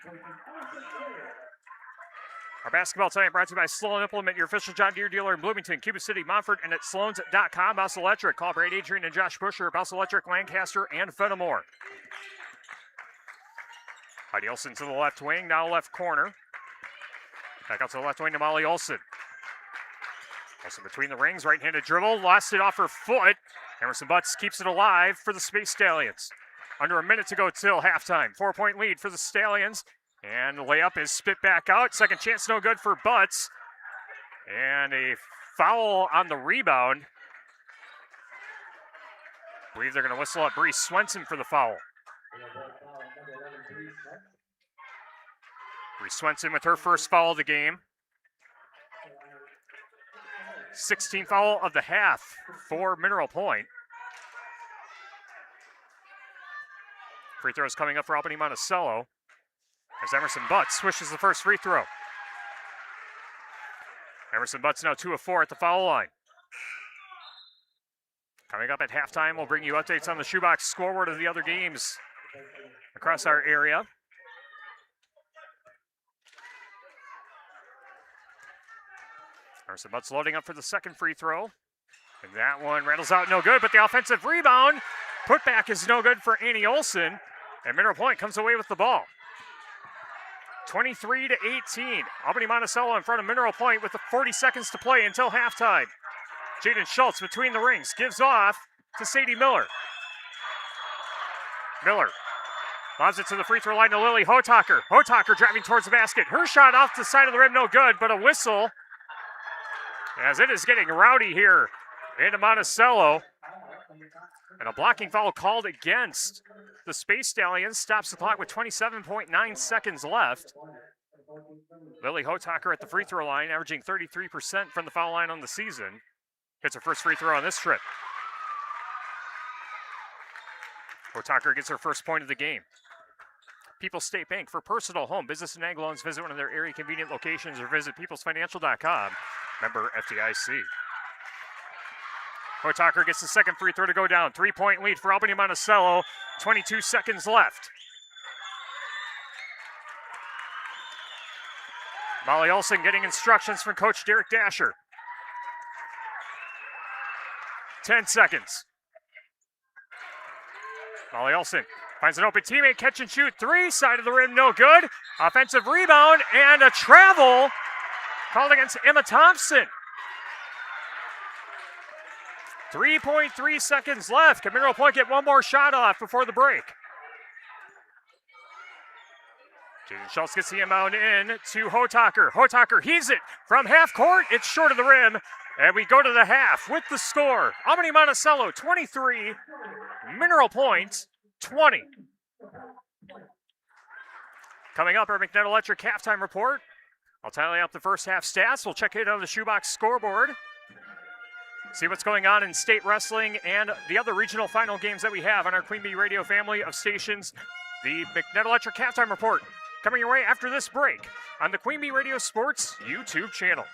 Speaker 2: Our basketball tonight brought to you by Sloan Implement, your official John Deere dealer in Bloomington, Cuba City, Montfort, and at sloans.com. Bouse Electric. Call Brad Adrian and Josh Busher. Bouse Electric, Lancaster, and Fenimore. Heidi Olson to the left wing, now left corner. Back out to the left wing to Molly Olson. Olson between the rings, right-handed dribble, lost it off her foot. Emerson Butts keeps it alive for the Space Stallions. Under a minute to go till halftime. 4-point lead for the Stallions. And the layup is spit back out. Second chance, no good for Butts. And a foul on the rebound. I believe they're going to whistle up Bree Swenson for the foul. Reese Swenson with her first foul of the game. 16th foul of the half for Mineral Point. Free throws coming up for Albany Monticello as Emerson Butts swishes the first free throw. Emerson Butts now 2 of 4 at the foul line. Coming up at halftime, we'll bring you updates on the shoebox scoreboard of the other games across our area. Emerson Butts loading up for the second free throw. And that one rattles out no good, but the offensive rebound putback is no good for Annie Olson. And Mineral Point comes away with the ball. 23-18. Albany Monticello in front of Mineral Point with the 40 seconds to play until halftime. Jaden Schultz between the rings gives off to Sadie Miller. Miller lobs it to the free throw line to Lily Hotaker. Hotaker driving towards the basket. Her shot off the side of the rim, no good, but a whistle as it is getting rowdy here into Monticello. And a blocking foul called against the Space Stallions. Stops the clock with 27.9 seconds left. Lily Hotaker at the free throw line, averaging 33% from the foul line on the season. Hits her first free throw on this trip. Hotaker gets her first point of the game. People's State Bank. For personal, home, business, and ag loans, visit one of their area convenient locations or visit peoplesfinancial.com. Member FDIC. Hotaker gets the second free throw to go down. 3-point lead for Albany Monticello. 22 seconds left. Molly Olson getting instructions from Coach Derek Dasher. 10 seconds. Molly Olson finds an open teammate, catch and shoot. 3, side of the rim, no good. Offensive rebound and a travel called against Emma Thompson. 3.3 seconds left. Can Mineral Point get one more shot off before the break? Jaden Schultz gets the inbound in to Hotaker. Hotaker heaves it from half court. It's short of the rim. And we go to the half with the score. Albany Monticello 23, Mineral Point 20. Coming up, our McNett Electric halftime report. I'll tally up the first half stats. We'll check it on the shoebox scoreboard. See what's going on in state wrestling and the other regional final games that we have on our Queen Bee Radio family of stations. The McNett Electric halftime report coming your way after this break on the Queen Bee Radio Sports YouTube channel.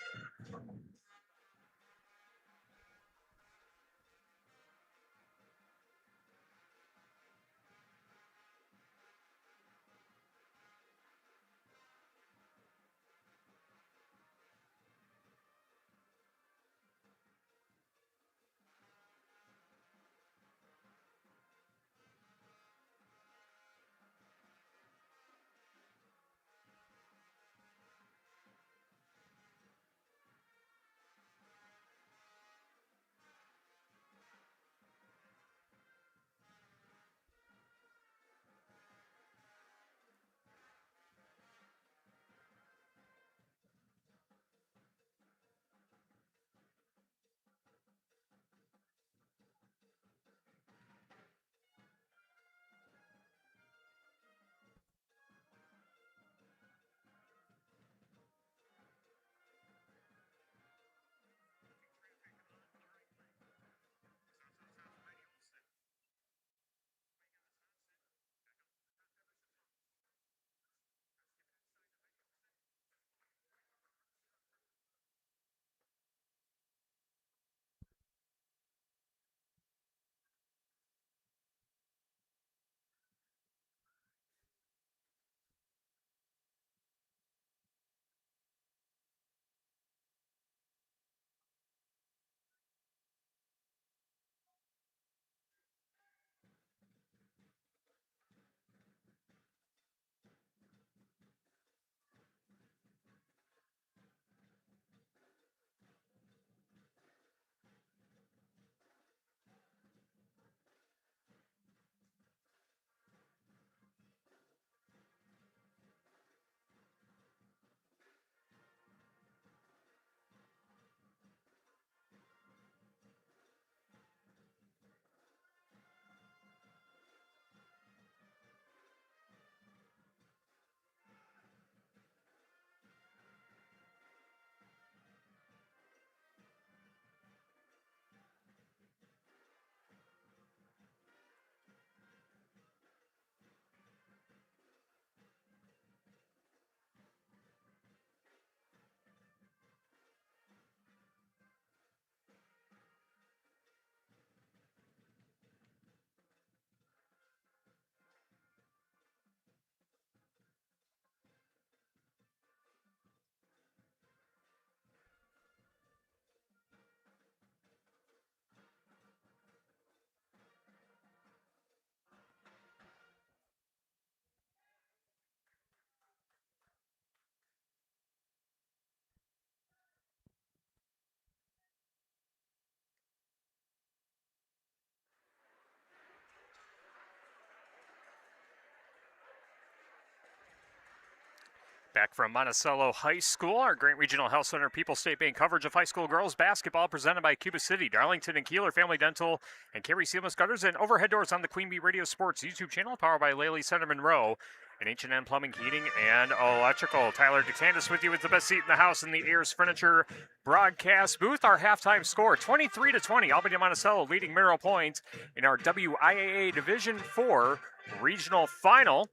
Speaker 2: Back from Monticello High School, our Grant Regional Health Center People's State Bank coverage of high school girls basketball presented by Cuba City, Darlington, and Kieler Family Dental, and Carey Seamless Gutters, and overhead doors on the Queen Bee Radio Sports YouTube channel, powered by Laley Center Monroe, and H&N Plumbing, Heating, and Electrical. Tyler DeCandis with you with the best seat in the house in the Ayers Furniture broadcast booth. Our halftime score, 23-20, Albany Monticello leading Mineral Point in our WIAA Division IV regional final.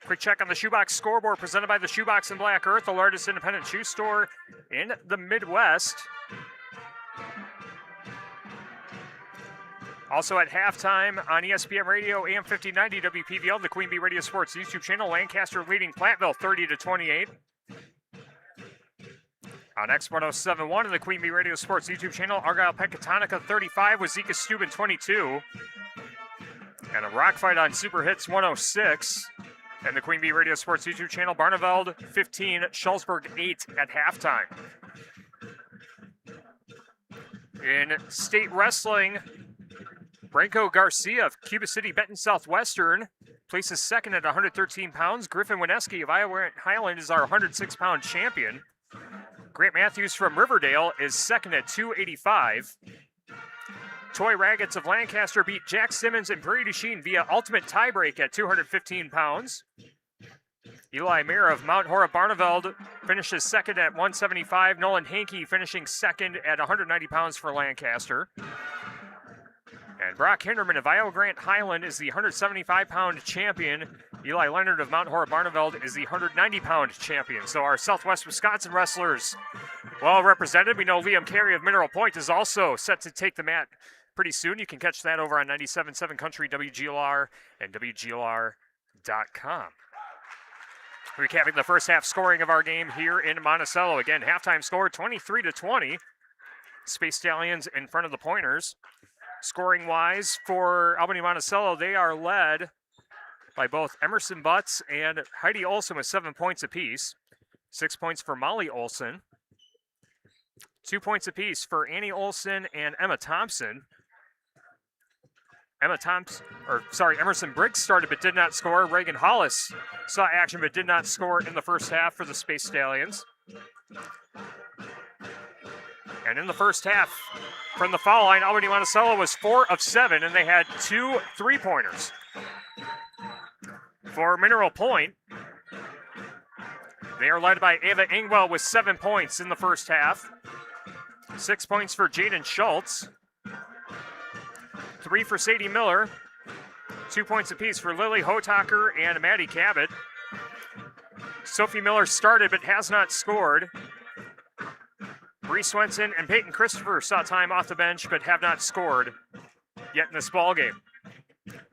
Speaker 2: Quick check on the Shoebox Scoreboard presented by the Shoebox in Black Earth, the largest independent shoe store in the Midwest. Also at halftime on ESPN Radio, AM 1590 WPVL, the Queen Bee Radio Sports YouTube channel, Lancaster leading Platteville 30-28. On X1071 and the Queen Bee Radio Sports YouTube channel, Argyle Pecatonica 35 with Zika Steuben 22. And a rock fight on Super Hits 106. And the Queen Bee Radio Sports YouTube channel, Barneveld 15, Schulzberg 8 at halftime. In state wrestling, Branko Garcia of Cuba City Benton Southwestern places second at 113 pounds. Griffin Wineski of Iowa Highland is our 106-pound champion. Grant Matthews from Riverdale is second at 285. Toy Raggets of Lancaster beat Jack Simmons and Prairie du Chien via ultimate tiebreak at 215 pounds. Eli Mayer of Mount Horeb Barneveld finishes second at 175. Nolan Hankey finishing second at 190 pounds for Lancaster. And Brock Hinderman of Iowa Grant Highland is the 175-pound champion. Eli Leonard of Mount Horeb Barneveld is the 190-pound champion. So our Southwest Wisconsin wrestlers well represented. We know Liam Carey of Mineral Point is also set to take the mat pretty soon. You can catch that over on 97.7 Country, WGLR, and WGLR.com. Recapping the first half scoring of our game here in Monticello. Again, halftime score 23-20. Space Stallions in front of the Pointers. Scoring-wise for Albany Monticello, they are led by both Emerson Butts and Heidi Olson with 7 points apiece. 6 points for Molly Olson. 2 points apiece for Annie Olson and Emma Thompson. Emerson Briggs started but did not score. Reagan Hollis saw action but did not score in the first half for the Space Stallions. And in the first half, from the foul line, Albany Monticello was 4 of 7, and they had 2 3-pointers. For Mineral Point, they are led by Ava Ingwell with 7 points in the first half. 6 points for Jaden Schultz. 3 for Sadie Miller. 2 points apiece for Lily Hotaker and Maddie Cabot. Sophie Miller started but has not scored. Bree Swenson and Peyton Christopher saw time off the bench but have not scored yet in this ballgame.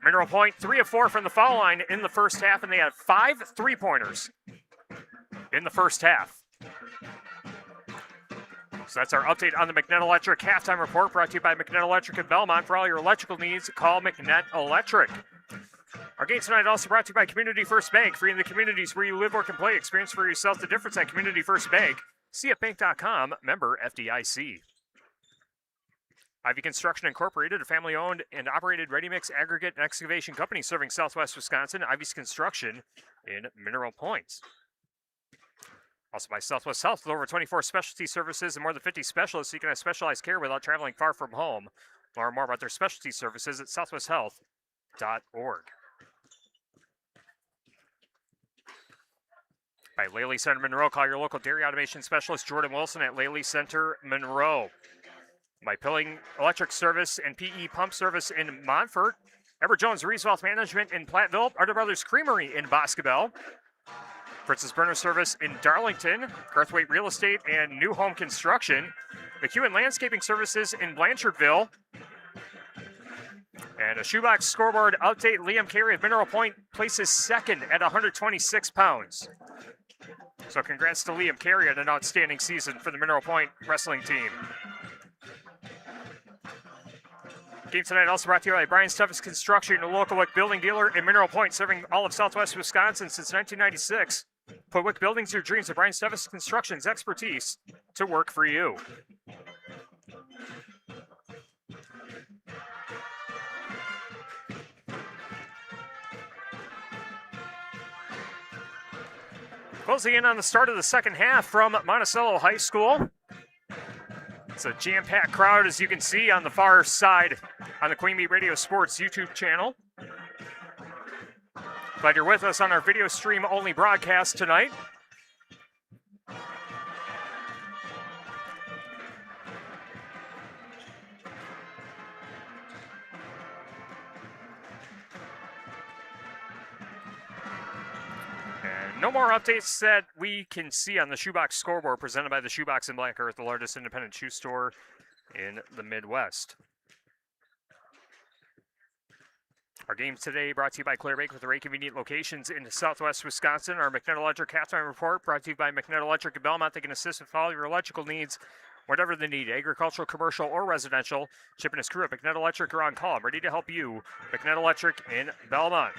Speaker 2: Mineral Point 3 of 4 from the foul line in the first half, and they had 5 3-pointers in the first half. So that's our update on the McNett Electric halftime report, brought to you by McNett Electric in Belmont. For all your electrical needs, call McNett Electric. Our game tonight also brought to you by Community First Bank. Free in the communities where you live, work, and play. Experience for yourself the difference at Community First Bank. CFBank.com, member FDIC. Ivy Construction Incorporated, a family-owned and operated ready-mix aggregate and excavation company serving Southwest Wisconsin. Ivy's Construction in Mineral Point. Also by Southwest Health, with over 24 specialty services and more than 50 specialists, so you can have specialized care without traveling far from home. Learn more about their specialty services at southwesthealth.org. By Laley Center Monroe, call your local dairy automation specialist Jordan Wilson at Laley Center Monroe. By Pilling Electric Service and PE Pump Service in Montfort. Edward Jones Reese Wealth Management in Platteville. Arthur Brothers Creamery in Boscobel. Fritz's Burner Service in Darlington. Garthwaite Real Estate and New Home Construction. McEwen Landscaping Services in Blanchardville. And a Shoebox Scoreboard update. Liam Carey of Mineral Point places second at 126 pounds. So congrats to Liam Carey on an outstanding season for the Mineral Point wrestling team. Game tonight also brought to you by Brian's Toughest Construction, a local WIC building dealer in Mineral Point, serving all of Southwest Wisconsin since 1996. Put WIC Buildings Your Dreams of Brian's Toughest Construction's expertise to work for you. Closing in on the start of the second half from Monticello High School. It's a jam-packed crowd, as you can see on the far side on the Queen Bee Radio Sports YouTube channel. Glad you're with us on our video stream only broadcast tonight. No more updates that we can see on the Shoebox Scoreboard presented by the Shoebox in Black Earth, the largest independent shoe store in the Midwest. Our game today brought to you by Clear Bake with 3 convenient locations in southwest Wisconsin. Our McNett Electric halftime report brought to you by McNett Electric in Belmont. They can assist with all your electrical needs, whatever the need, agricultural, commercial, or residential. Chip and his crew at McNett Electric are on call, ready to help you. McNett Electric in Belmont.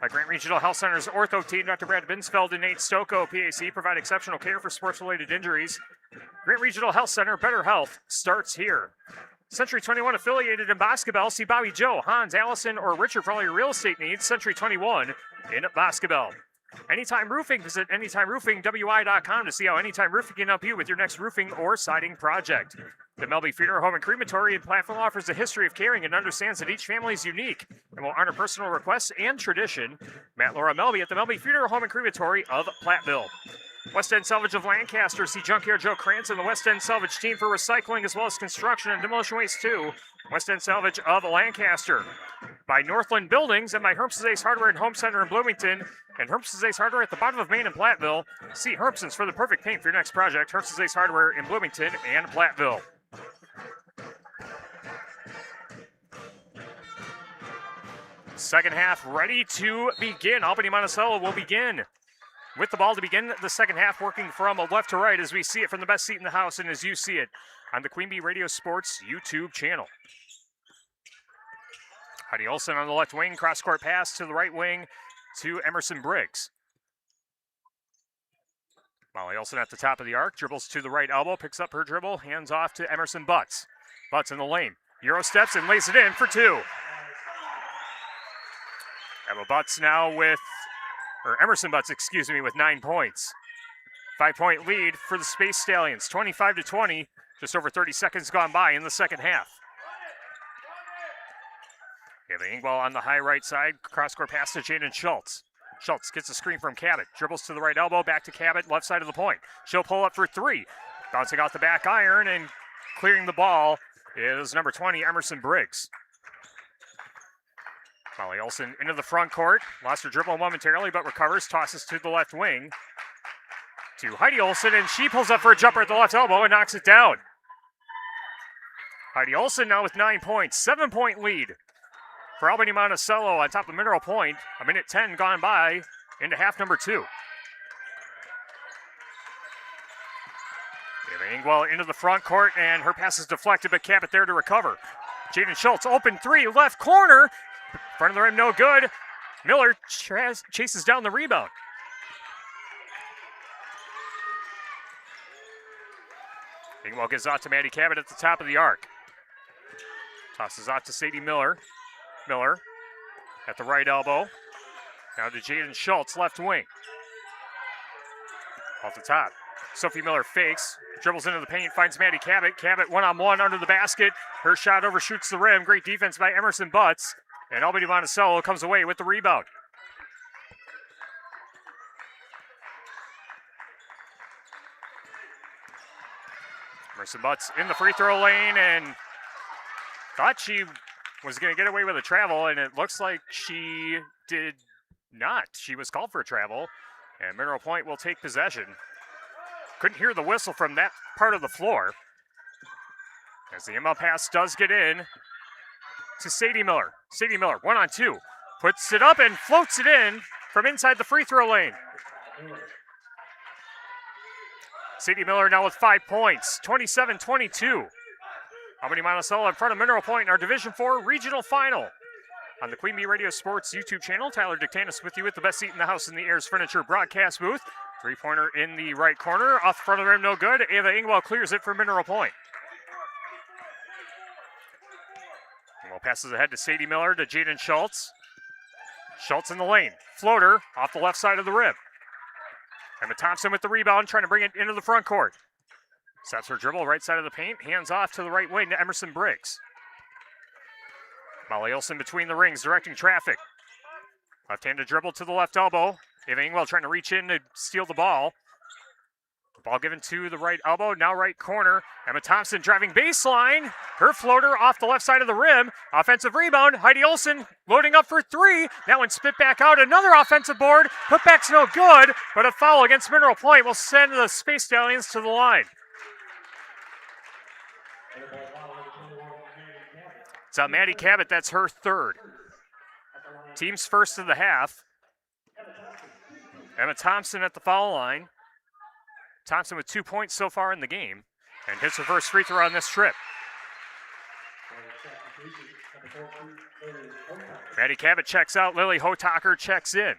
Speaker 2: By Grant Regional Health Center's ortho team, Dr. Brad Binsfeld and Nate Stocco, PAC, provide exceptional care for sports-related injuries. Grant Regional Health Center, better health starts here. Century 21 affiliated in basketball. See Bobby Joe, Hans, Allison, or Richard for all your real estate needs. Century 21 in basketball. Anytime Roofing, visit AnytimeRoofingWI.com to see how Anytime Roofing can help you with your next roofing or siding project. The Melby Funeral Home and Crematory in Platteville offers a history of caring and understands that each family is unique and will honor personal requests and tradition. Matt Laura Melby at the Melby Funeral Home and Crematory of Platteville. West End Salvage of Lancaster. See Junkyard Joe Krantz and the West End Salvage team for recycling as well as construction and demolition waste too. West End Salvage of Lancaster. By Northland Buildings and by Herms's Ace Hardware and Home Center in Bloomington and Herms's Ace Hardware at the bottom of Main in Platteville. See Herms's for the perfect paint for your next project. Herms's Ace Hardware in Bloomington and Platteville. Second half ready to begin. Albany Monticello will begin with the ball to begin the second half, working from left to right as we see it from the best seat in the house and as you see it on the Queen Bee Radio Sports YouTube channel. Heidi Olsen on the left wing, cross-court pass to the right wing to Emerson Briggs. Molly Olsen at the top of the arc, dribbles to the right elbow, picks up her dribble, hands off to Emerson Butts. Butts in the lane, Euro steps and lays it in for 2. Emma Butts now Emerson Butts, with 9 points. 5-point lead for the Space Stallions, 25-20, just over 30 seconds gone by in the second half. Ava Ingwell on the high right side, cross-court pass to Jaden Schultz. Schultz gets a screen from Cabot, dribbles to the right elbow, back to Cabot, left side of the point. She'll pull up for 3. Bouncing off the back iron and clearing the ball is number 20, Emerson Briggs. Molly Olsen into the front court, lost her dribble momentarily, but recovers, tosses to the left wing to Heidi Olsen, and she pulls up for a jumper at the left elbow and knocks it down. Heidi Olsen now with 9 points, 7-point lead for Albany Monticello on top of Mineral Point. 1:10 gone by into half number 2. Ava Ingwell into the front court, and her pass is deflected, but Cabot there to recover. Jaden Schultz, open 3, left corner. Front of the rim, no good. Miller chases down the rebound. Ingwell gives out to Maddie Cabot at the top of the arc. Tosses out to Sadie Miller. Miller at the right elbow. Now to Jaden Schultz, left wing. Off the top. Sophie Miller fakes, dribbles into the paint, finds Maddie Cabot. Cabot one-on-one under the basket. Her shot overshoots the rim. Great defense by Emerson Butts. And Albany Monticello comes away with the rebound. Emerson Butts in the free throw lane and thought she was going to get away with a travel, and it looks like she did not. She was called for a travel, and Mineral Point will take possession. Couldn't hear the whistle from that part of the floor. As the ML pass does get in to Sadie Miller. Sadie Miller, 1-on-2. Puts it up and floats it in from inside the free throw lane. Sadie Miller now with 5 points, 27-22. Albany Monticello in front of Mineral Point in our Division IV regional final. On the Queen Bee Radio Sports YouTube channel, Tyler Dictanis with you with the best seat in the house in the Ayers Furniture broadcast booth. 3-pointer in the right corner, off the front of the rim, no good. Ava Ingwell clears it for Mineral Point. Ingwell passes ahead to Sadie Miller to Jaden Schultz. Schultz in the lane, floater off the left side of the rim. Emma Thompson with the rebound, trying to bring it into the front court. Sets her dribble right side of the paint, hands off to the right wing to Emerson Briggs. Molly Olsen between the rings, directing traffic. Left-handed dribble to the left elbow. Ava Ingwell trying to reach in to steal the ball. The ball given to the right elbow, now right corner. Emma Thompson driving baseline. Her floater off the left side of the rim. Offensive rebound. Heidi Olsen loading up for three. That one spit back out. Another offensive board. Putback's no good, but a foul against Mineral Point will send the Space Stallions to the line. It's on Maddie Cabot. That's her third. Team's first of the half. Emma Thompson at the foul line. Thompson with 2 points so far in the game and hits her first free throw on this trip. Maddie Cabot checks out. Lily Hotaker checks in.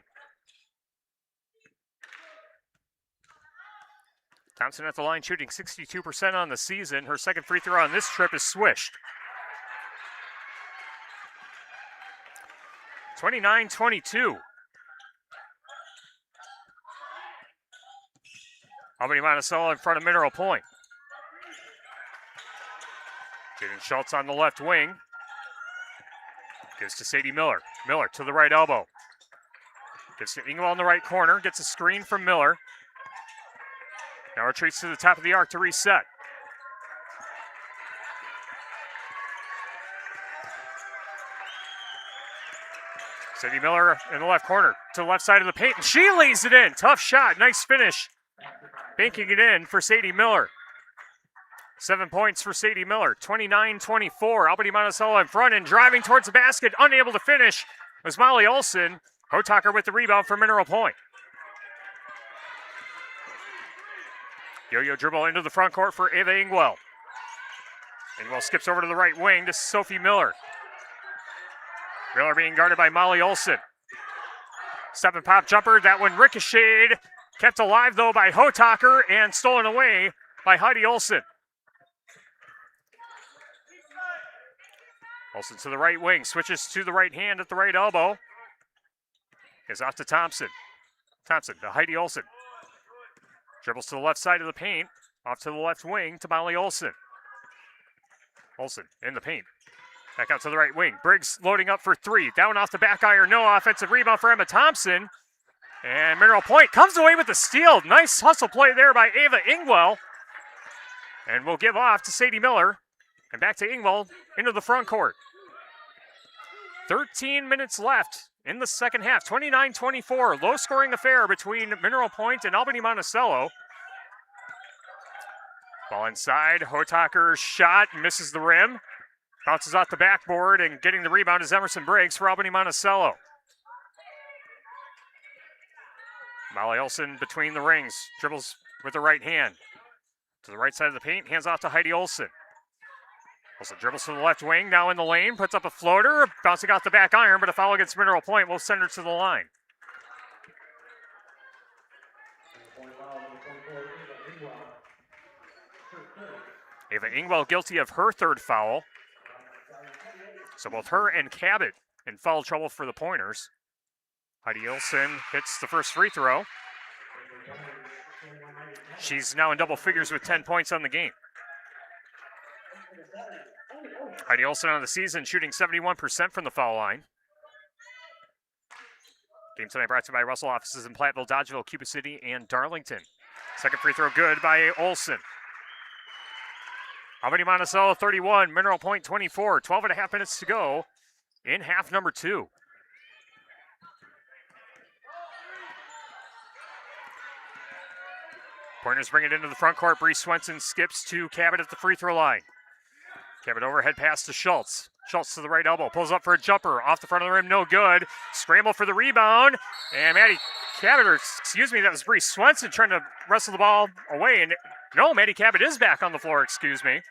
Speaker 2: Thompson at the line shooting 62% on the season. Her second free throw on this trip is swished. 29-22. Albany Monticello in front of Mineral Point. Jaden Schultz on the left wing. Gives to Sadie Miller. Miller to the right elbow. Gives to Ingwell in the right corner. Gets a screen from Miller. Now retreats to the top of the arc to reset. Sadie Miller in the left corner to the left side of the paint, and she lays it in. Tough shot, nice finish. Banking it in for Sadie Miller. 7 points for Sadie Miller, 29-24. Albany Monticello in front and driving towards the basket, unable to finish, was Molly Olsen. Hotaker with the rebound for Mineral Point. Yo-yo dribble into the front court for Ava Ingwell. Ingwell skips over to the right wing to Sophie Miller. Miller being guarded by Molly Olsen. Step and pop jumper, that one ricocheted. Kept alive though by Hotaker and stolen away by Heidi Olsen. Olsen to the right wing, switches to the right hand at the right elbow. Is off to Thompson. Thompson to Heidi Olsen. Dribbles to the left side of the paint, off to the left wing to Molly Olsen. Olsen in the paint. Back out to the right wing. Briggs loading up for three. Down off the back iron. No offensive rebound for Emma Thompson. And Mineral Point comes away with the steal. Nice hustle play there by Ava Ingwell. And we'll give off to Sadie Miller. And back to Ingwell into the front court. 13 minutes left in the second half. 29-24. Low scoring affair between Mineral Point and Albany Monticello. Ball inside. Hotaker's shot misses the rim. Bounces off the backboard, and getting the rebound is Emerson Briggs for Albany Monticello. Molly Olsen between the rings, dribbles with the right hand. To the right side of the paint, hands off to Heidi Olsen. Olsen dribbles to the left wing, now in the lane, puts up a floater, bouncing off the back iron, but a foul against Mineral Point will send her to the line. Ava Ingwell guilty of her third foul. So both her and Cabot in foul trouble for the Pointers. Heidi Olsen hits the first free throw. She's now in double figures with 10 points on the game. Heidi Olsen on the season shooting 71% from the foul line. Game tonight brought to you by Russell offices in Platteville, Dodgeville, Cuba City, and Darlington. Second free throw good by Olsen. Albany Monticello 31, Mineral Point 24. 12 and a half minutes to go in half number 2. Pointers bring it into the front court. Bree Swenson skips to Cabot at the free throw line. Cabot overhead pass to Schultz. Schultz to the right elbow. Pulls up for a jumper. Off the front of the rim, no good. Scramble for the rebound. And Maddie Cabot, or excuse me, that was Bree Swenson trying to wrestle the ball away. And no, Maddie Cabot is back on the floor, excuse me.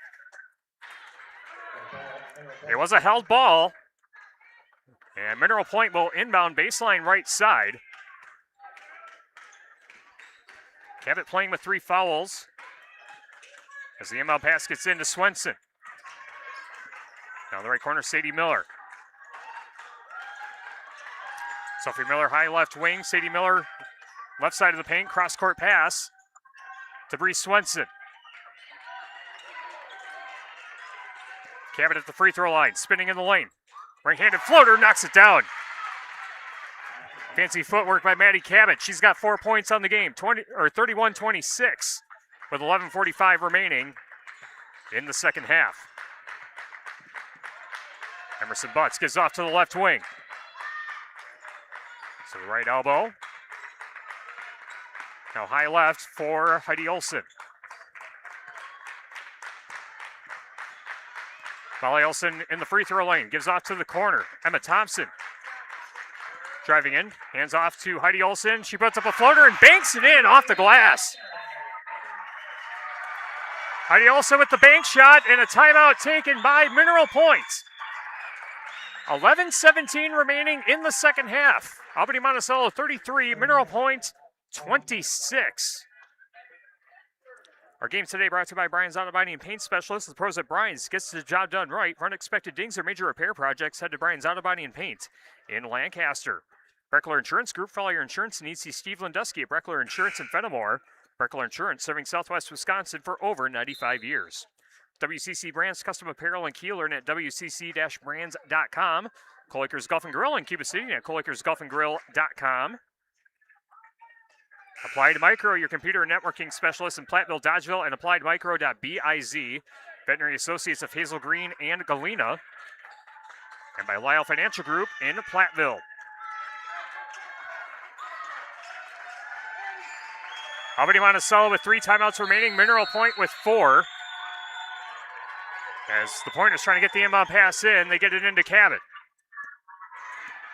Speaker 2: It was a held ball. And Mineral Point will inbound baseline right side. Cabot playing with 3 fouls. As the inbound pass gets into Swenson. Down the right corner, Sadie Miller. Sophie Miller, high left wing. Sadie Miller Left side of the paint, cross-court pass to Bree Swenson. Cabot at the free throw line, spinning in the lane. Right-handed floater, knocks it down. Fancy footwork by Maddie Cabot. She's got 4 points on the game, 31-26, with 11:45 remaining in the second half. Emerson Butts gives off to the left wing. So the right elbow. Now high left for Heidi Olsen. Molly Olsen in the free throw lane, gives off to the corner. Emma Thompson driving in, hands off to Heidi Olsen. She puts up a floater and banks it in off the glass. Heidi Olsen with the bank shot and a timeout taken by Mineral Point. 11:17 remaining in the second half. Albany Monticello 33, Mineral Point 26. Our game today brought to you by Brian's Auto Body and Paint Specialist. The pros at Brian's gets the job done right. For unexpected dings or major repair projects, head to Brian's Auto Body and Paint in Lancaster. Breckler Insurance Group, for all your insurance needs. See Steve Landusky at Breckler Insurance in Fenimore. Breckler Insurance, serving Southwest Wisconsin for over 95 years. WCC Brands Custom Apparel in Kieler and at WCC-brands.com. Colicker's Golf and Grill in Cuba City at colickersgolfandgrill.com. Applied Micro, your computer and networking specialist in Platteville, Dodgeville, and appliedmicro.biz. Veterinary Associates of Hazel Green and Galena. And by Lyle Financial Group in Platteville. Albany Monticello with 3 timeouts remaining. Mineral Point with 4. As the Pointers trying to get the inbound pass in, they get it into Cabot.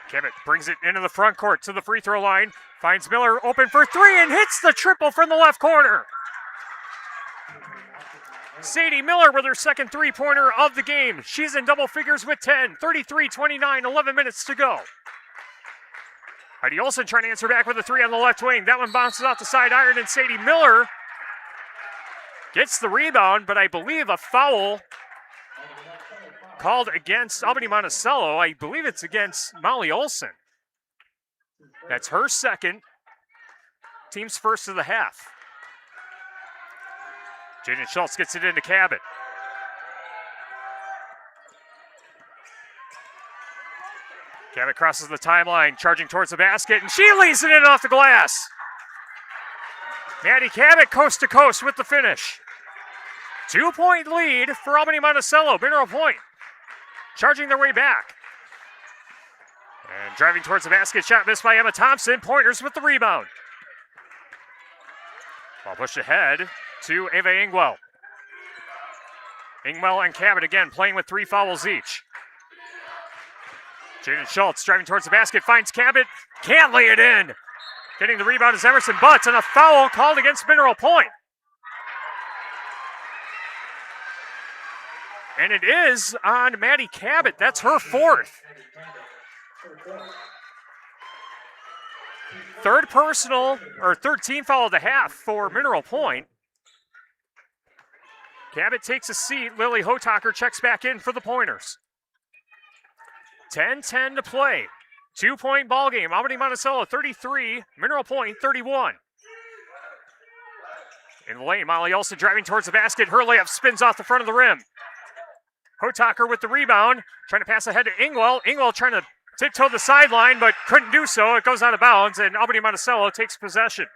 Speaker 2: Cabot brings it into the front court to the free throw line. Finds Miller open for 3 and hits the triple from the left corner. Sadie Miller with her second three-pointer of the game. She's in double figures with 10. 33-29, 11 minutes to go. Heidi Olsen trying to answer back with a 3 on the left wing. That one bounces off the side iron, and Sadie Miller gets the rebound, but I believe a foul called against Albany Monticello. I believe it's against Molly Olsen. That's her second. Team's first of the half. Jaden Schultz gets it into Cabot. Cabot crosses the timeline, charging towards the basket, and she lays it in off the glass. Maddie Cabot coast to coast with the finish. 2-point lead for Albany Monticello. Mineral Point charging their way back. And driving towards the basket, shot missed by Emma Thompson. Pointers with the rebound. Ball pushed ahead to Ava Ingwell. Ingwell and Cabot again playing with 3 fouls each. Jaden Schultz driving towards the basket, finds Cabot, can't lay it in. Getting the rebound is Emerson Butts, and a foul called against Mineral Point. And it is on Maddie Cabot. That's her 4th. Third team foul of the half for Mineral Point. Cabot takes a seat. Lily Hotaker checks back in for the Pointers. 10-10 to play. 2-point ball game. Albany Monticello 33, Mineral Point 31. In the lane, Molly Olsen driving towards the basket. Her layup spins off the front of the rim. Hotaker with the rebound, trying to pass ahead to Ingwell. Ingwell trying to tiptoe the sideline, but couldn't do so. It goes out of bounds, and Albany Monticello takes possession.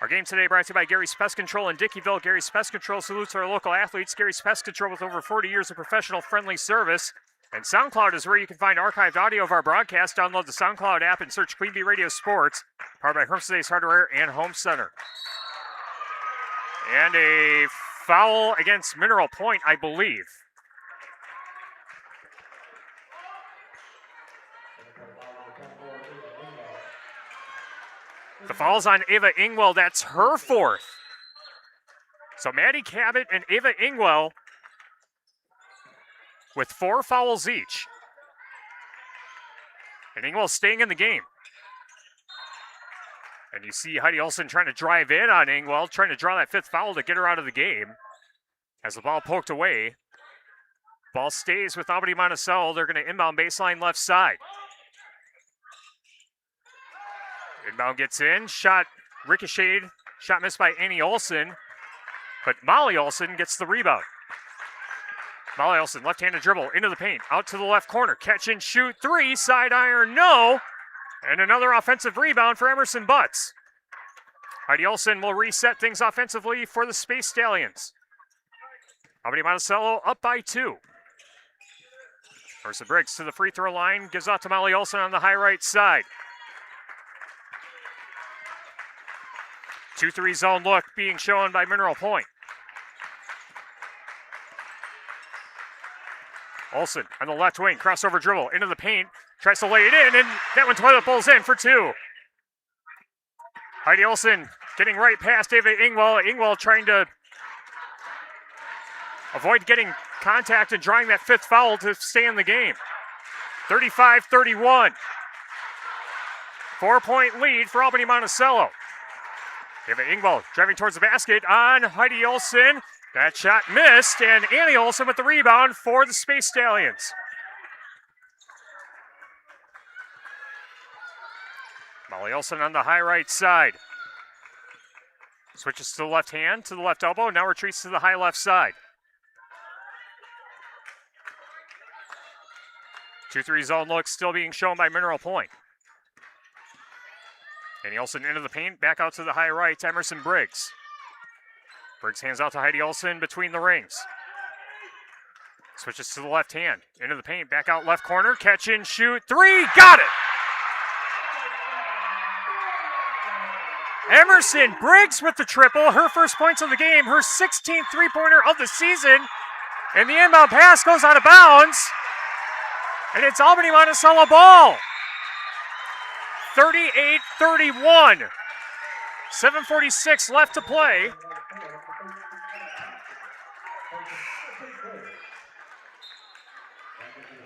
Speaker 2: Our game today brought to you by Gary's Pest Control in Dickeyville. Gary's Pest Control salutes our local athletes. Gary's Pest Control with over 40 years of professional friendly service. And SoundCloud is where you can find archived audio of our broadcast. Download the SoundCloud app and search Queen Bee Radio Sports, powered by Hermsted's Hardware and Home Center. And a foul against Mineral Point, I believe. The foul's on Ava Ingwell. That's her 4th. So Maddie Cabot and Ava Ingwell with 4 fouls each. And Ingwell staying in the game. And you see Heidi Olsen trying to drive in on Ingwell, trying to draw that 5th foul to get her out of the game. As the ball poked away. Ball stays with Albany Monticello. They're going to inbound baseline left side. Inbound gets in, shot ricocheted, shot missed by Annie Olson, but Molly Olson gets the rebound. Molly Olson, left-handed dribble into the paint, out to the left corner, catch and shoot, three, side iron, no, and another offensive rebound for Emerson Butts. Heidi Olson will reset things offensively for the Space Stallions. Albany Monticello up by 2. Emerson Briggs to the free throw line, gives out to Molly Olson on the high right side. 2-3 zone look being shown by Mineral Point. Olson on the left wing, crossover dribble into the paint, tries to lay it in, and that one toilet bowls in for 2. Heidi Olson getting right past David Ingwell. Ingwell trying to avoid getting contact and drawing that 5th foul to stay in the game. 35-31. 4-point lead for Albany Monticello. David Ingwell driving towards the basket on Heidi Olson. That shot missed, and Annie Olson with the rebound for the Space Stallions. Molly Olson on the high right side. Switches to the left hand, to the left elbow, now retreats to the high left side. 2-3 zone look still being shown by Mineral Point. Annie Olson into the paint, back out to the high right, Emerson Briggs. Briggs hands out to Heidi Olson between the rings. Switches to the left hand, into the paint, back out left corner, catch and shoot, three, got it! Emerson Briggs with the triple, her first points of the game, her 16th three-pointer of the season, and the inbound pass goes out of bounds, and it's Albany Monticello ball. 38-31. 7:46 left to play.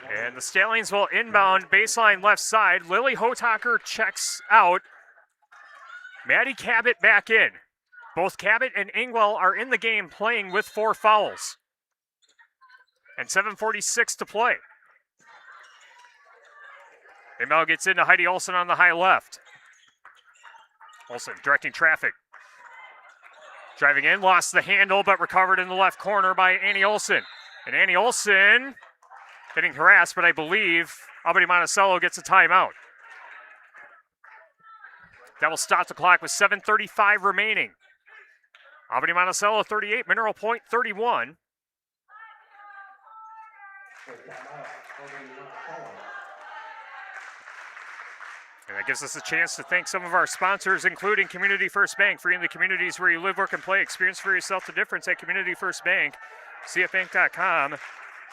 Speaker 2: And the Stallions will inbound baseline left side. Lily Hotaker checks out. Maddie Cabot back in. Both Cabot and Ingwell are in the game playing with 4 fouls. And 7:46 to play. Inbound gets into Heidi Olson on the high left. Olson directing traffic. Driving in, lost the handle, but recovered in the left corner by Annie Olson. And Annie Olson getting harassed, but I believe Albany Monticello gets a timeout. That will stop the clock with 7:35 remaining. Albany Monticello 38, Mineral Point 31. And that gives us a chance to thank some of our sponsors, including Community First Bank, freeing the communities where you live, work, and play. Experience for yourself the difference at Community First Bank. CFBank.com,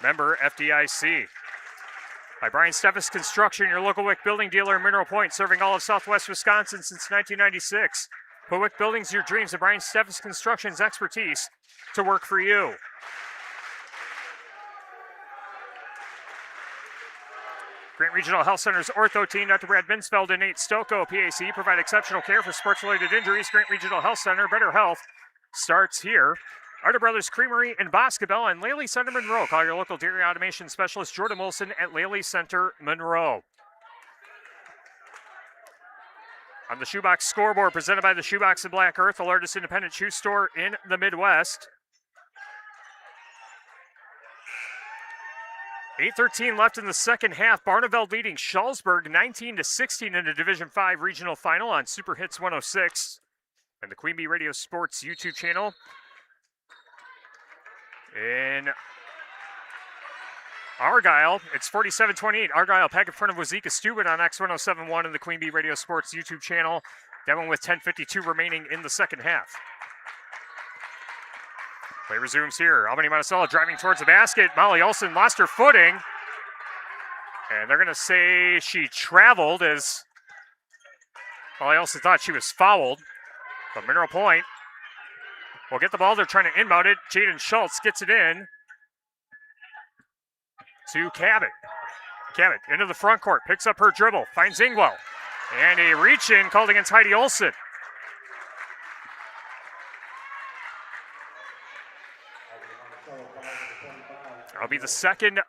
Speaker 2: member FDIC. By Brian Steffes Construction, your local WIC building dealer in Mineral Point, serving all of Southwest Wisconsin since 1996. Put WIC Buildings, your dreams, and Brian Steffes Construction's expertise to work for you. Grant Regional Health Center's ortho team, Dr. Brad Binsfeld and Nate Stocco, PAC, provide exceptional care for sports-related injuries. Grant Regional Health Center, better health starts here. Arter Brothers Creamery in Boscobel and Laley Center Monroe. Call your local dairy automation specialist, Jordan Wilson, at Laley Center Monroe. On the Shoebox Scoreboard, presented by the Shoebox in Black Earth, the largest independent shoe store in the Midwest. 8:13 left in the second half. Barneveld leading Shullsburg 19-16 in the Division 5 regional final on Super Hits 106 and the Queen Bee Radio Sports YouTube channel. In Argyle, it's 47-28. Argyle back in front of Wazeeka Steuben on X1071 in the Queen Bee Radio Sports YouTube channel. That one with 10:52 remaining in the second half. Play resumes here. Albany Monticello driving towards the basket. Molly Olson lost her footing. And they're going to say she traveled as Molly Olson thought she was fouled. But Mineral Point will get the ball. They're trying to inbound it. Jaden Schultz gets it in to Cabot. Cabot into the front court. Picks up her dribble. Finds Ingwell. And a reach-in called against Heidi Olson. That'll be the second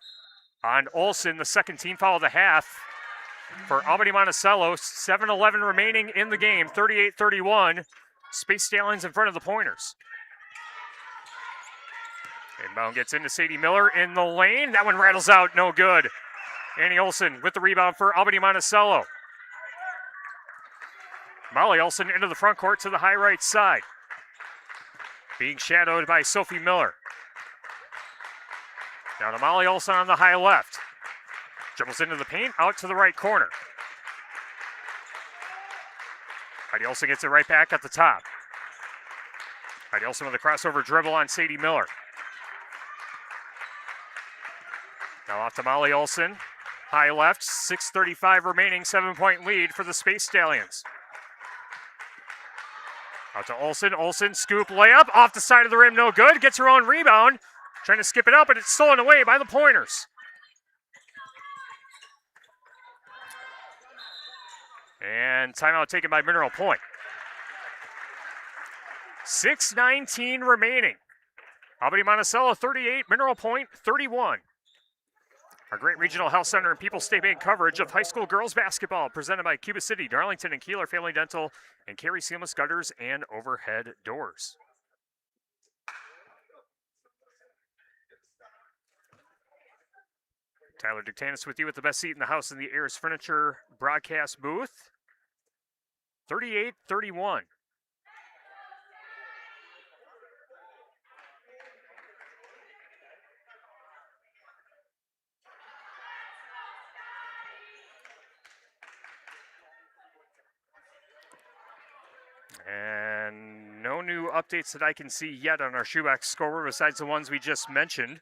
Speaker 2: on Olson, the second team foul of the half. for Albany Monticello. 7:11 remaining in the game, 38-31. Space Stallions in front of the Pointers. Inbound gets into Sadie Miller in the lane. That one rattles out, no good. Annie Olson with the rebound for Albany Monticello. Molly Olson into the front court to the high right side. Being shadowed by Sophie Miller. Now to Molly Olson on the high left. Dribbles into the paint, out to the right corner. Heidi Olson gets it right back at the top. Heidi Olson with a crossover dribble on Sadie Miller. Now off to Molly Olson. High left, 6:35 remaining, 7-point lead for the Space Stallions. Out to Olson. Olson, scoop layup off the side of the rim, no good. Gets her own rebound. Trying to skip it up, but it's stolen away by the Pointers. And timeout taken by Mineral Point. 6:19 remaining. Albany Monticello 38, Mineral Point 31. Our great Regional Health Center and People's State Bank coverage of high school girls basketball presented by Cuba City, Darlington, and Kieler Family Dental, and Carey Seamless Gutters and Overhead Doors. Tyler Dictanis with you with the best seat in the house in the Ayers Furniture broadcast booth. 38-31. And no new updates that I can see yet on our shoebox scoreboard besides the ones we just mentioned.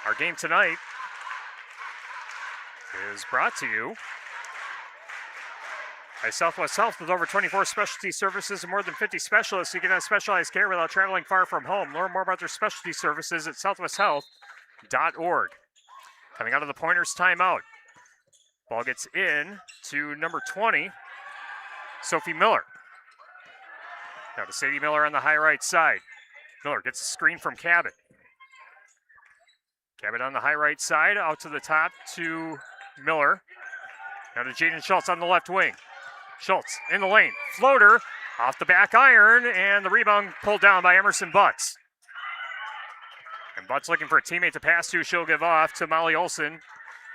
Speaker 2: Our game tonight is brought to you by Southwest Health. With over 24 specialty services and more than 50 specialists, you can have specialized care without traveling far from home. Learn more about their specialty services at southwesthealth.org. Coming out of the Pointers timeout. Ball gets in to number 20, Sophie Miller. Now to Sadie Miller on the high right side. Miller gets a screen from Cabot. Cabot on the high right side, out to the top to Miller. Now to Jaden Schultz on the left wing. Schultz in the lane. Floater off the back iron, and the rebound pulled down by Emerson Butts. And Butts looking for a teammate to pass to. She'll give off to Molly Olson.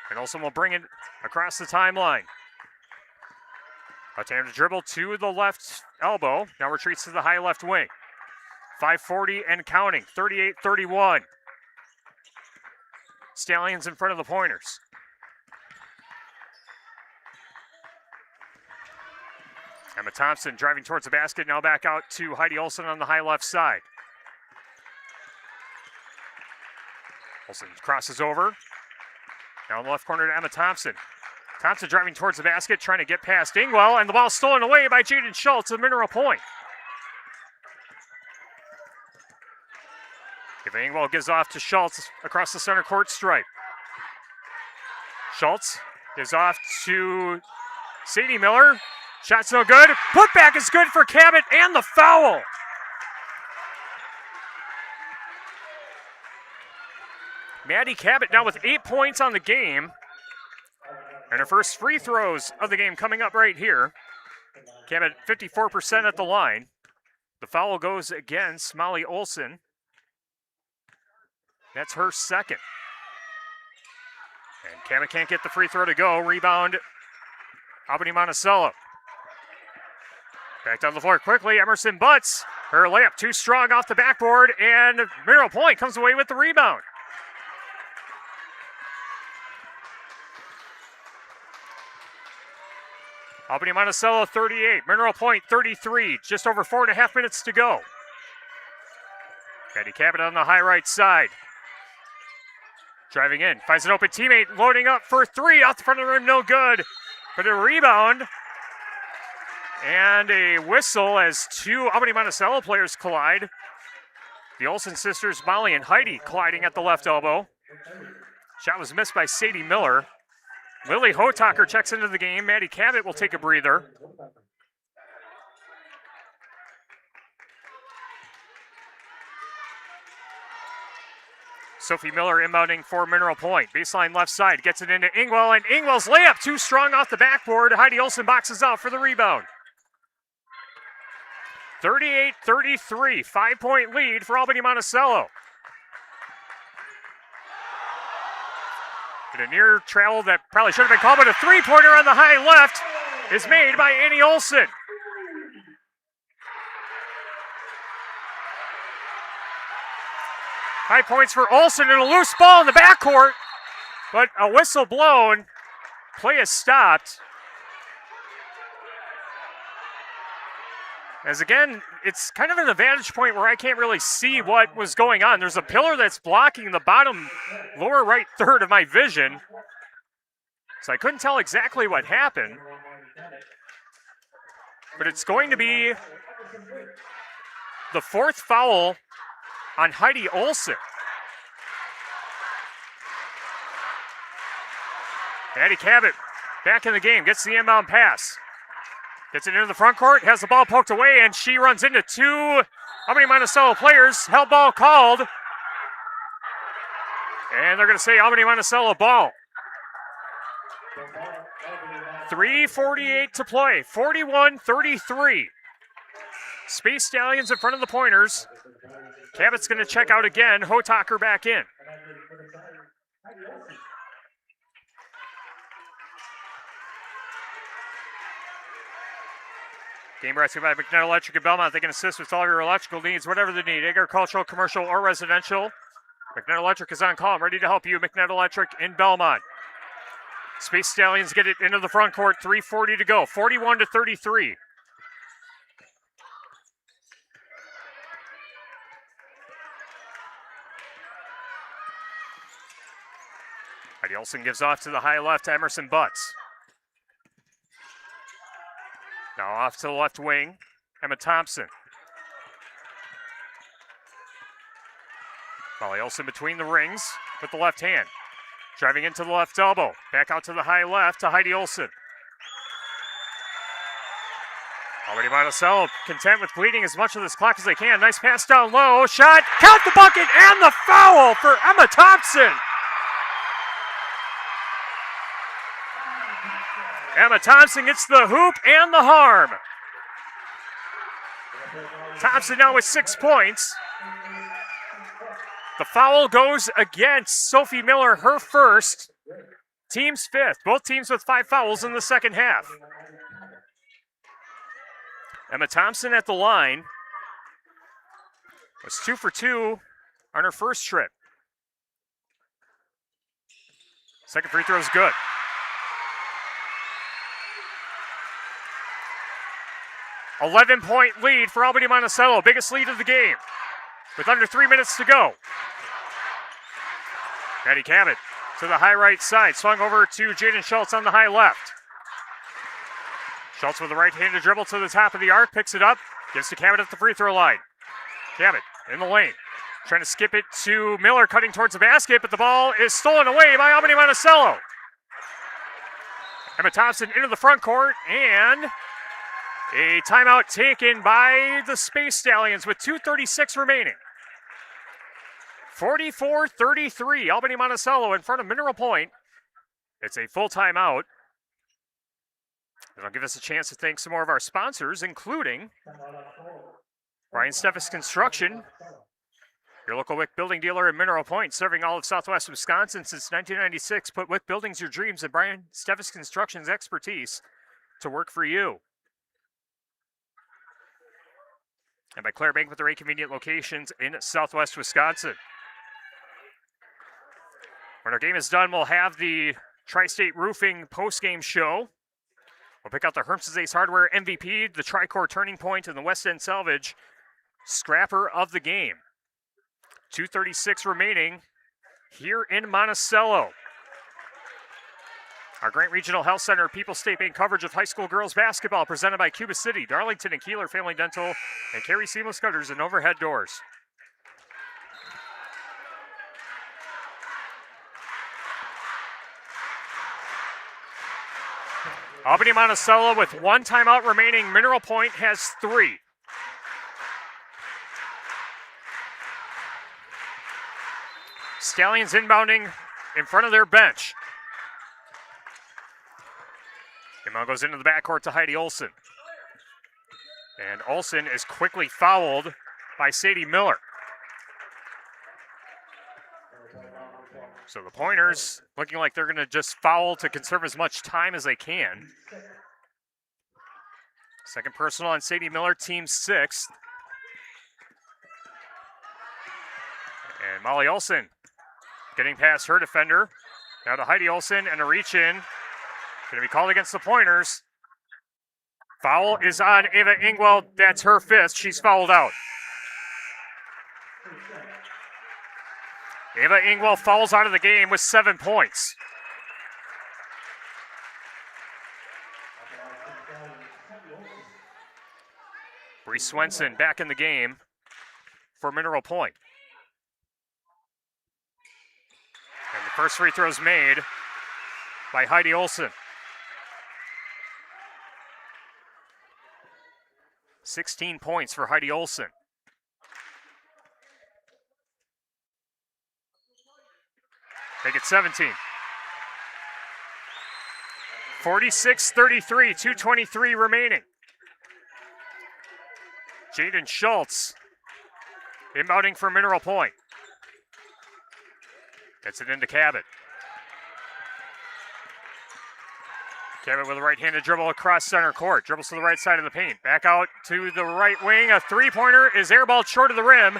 Speaker 2: And Olson will bring it across the timeline. Attempt to dribble to the left elbow. Now retreats to the high left wing. 5:40 and counting. 38-31. Stallions in front of the Pointers. Emma Thompson driving towards the basket. Now back out to Heidi Olson on the high left side. Olson crosses over. Now in the left corner to Emma Thompson. Thompson driving towards the basket, trying to get past Ingwell, and the ball stolen away by Jaden Schultz of Mineral Point. If Ingwell gives off to Schultz across the center court stripe. Schultz gives off to Sadie Miller. Shot's no good. Putback is good for Cabot, and the foul. Maddie Cabot now with 8 points on the game. And her first free throws of the game coming up right here. Cabot 54% at the line. The foul goes against Molly Olson. That's her second. And Cabot can't get the free throw to go. Rebound, Albany Monticello. Back down the floor quickly, Emerson Butts. Her layup too strong off the backboard, and Mineral Point comes away with the rebound. Albany Monticello 38, Mineral Point 33, just over 4.5 minutes to go. Maddie Cabot on the high right side. Driving in, finds an open teammate, loading up for three, off the front of the rim, no good. But a rebound and a whistle as two Albany Monticello players collide. The Olsen sisters, Molly and Heidi, colliding at the left elbow. Shot was missed by Sadie Miller. Lily Hotaker checks into the game. Maddie Cabot will take a breather. Sophie Miller inbounding for Mineral Point. Baseline left side, gets it into Ingwell, and Ingwell's layup too strong off the backboard. Heidi Olsen boxes out for the rebound. 38-33, 5-point lead for Albany Monticello. And a near travel that probably should have been called, but a three-pointer on the high left is made by Annie Olsen. High points for Olsen and a loose ball in the backcourt, but a whistle blown. Play is stopped. As again, it's kind of an vantage point where I can't really see what was going on. There's a pillar that's blocking the bottom lower right third of my vision, so I couldn't tell exactly what happened. But it's going to be the fourth foul on Heidi Olsen. Addie Cabot back in the game, gets the inbound pass. Gets it into the front court, has the ball poked away, and she runs into two Albany Monticello players. Held ball called. And they're going to say Albany Monticello ball. 3:48 to play, 41-33. Space Stallions in front of the Pointers. Cabot's going to check out again. Hotaker back in. Game brought to you by McNutt Electric in Belmont. They can assist with all your electrical needs, whatever the need, agricultural, commercial, or residential. McNutt Electric is on call. I'm ready to help you. McNutt Electric in Belmont. Space Stallions get it into the front court. 3:40 to go. 41-33. Heidi Olsen gives off to the high left to Emerson Butts. Now off to the left wing, Emma Thompson. Molly Olsen between the rings with the left hand. Driving into the left elbow. Back out to the high left to Heidi Olsen. Albany Monticello content with bleeding as much of this clock as they can. Nice pass down low. Shot. Count the bucket and the foul for Emma Thompson. Emma Thompson gets the hoop and the harm. Thompson now with 6 points. The foul goes against Sophie Miller, her first. Team's fifth. Both teams with 5 fouls in the second half. Emma Thompson at the line was 2 for 2 on her first trip. Second free throw is good. An 11-point lead for Albany Monticello, biggest lead of the game, with under 3 minutes to go. Addie Cabot to the high right side, swung over to Jaden Schultz on the high left. Schultz with a right-handed dribble to the top of the arc, picks it up, gives to Cabot at the free throw line. Cabot in the lane, trying to skip it to Miller, cutting towards the basket, but the ball is stolen away by Albany Monticello. Emma Thompson into the front court, and a timeout taken by the Space Stallions with 2:36 remaining. 44-33, Albany Monticello in front of Mineral Point. It's a full timeout. It'll give us a chance to thank some more of our sponsors, including Brian Steffes Construction, your local WIC building dealer in Mineral Point, serving all of Southwest Wisconsin since 1996. Put WIC Buildings, your dreams, and Brian Steffes Construction's expertise to work for you. And by Claire Bank with their 8 convenient locations in Southwest Wisconsin. When our game is done, we'll have the Tri-State Roofing post-game show. We'll pick out the Herms's Ace Hardware MVP, the Tri-Core Turning Point, and the West End Salvage Scrapper of the game. 2:36 remaining here in Monticello. Our Grant Regional Health Center People's State Bank coverage of high school girls basketball presented by Cuba City, Darlington and Kieler Family Dental, and Carey Seamless Gutters and Overhead Doors. Albany Monticello with 1 timeout remaining. Mineral Point has 3. Stallions inbounding in front of their bench. Inbound goes into the backcourt to Heidi Olson. And Olson is quickly fouled by Sadie Miller. So the Pointers looking like they're going to just foul to conserve as much time as they can. Second personal on Sadie Miller, team sixth. And Molly Olson getting past her defender. Now to Heidi Olson and a reach in. Going to be called against the Pointers. Foul is on Ava Ingwell. That's her fifth. She's fouled out. Ava Ingwell fouls out of the game with 7 points. Bree Swenson back in the game for Mineral Point. And the first free throw is made by Heidi Olson. 16 points for Heidi Olson. Make it 17. 46-33, 2:23 remaining. Jaden Schultz inbounding for Mineral Point. Gets it into Cabot. Cabot with a right-handed dribble across center court. Dribbles to the right side of the paint. Back out to the right wing. A three-pointer is airballed short of the rim.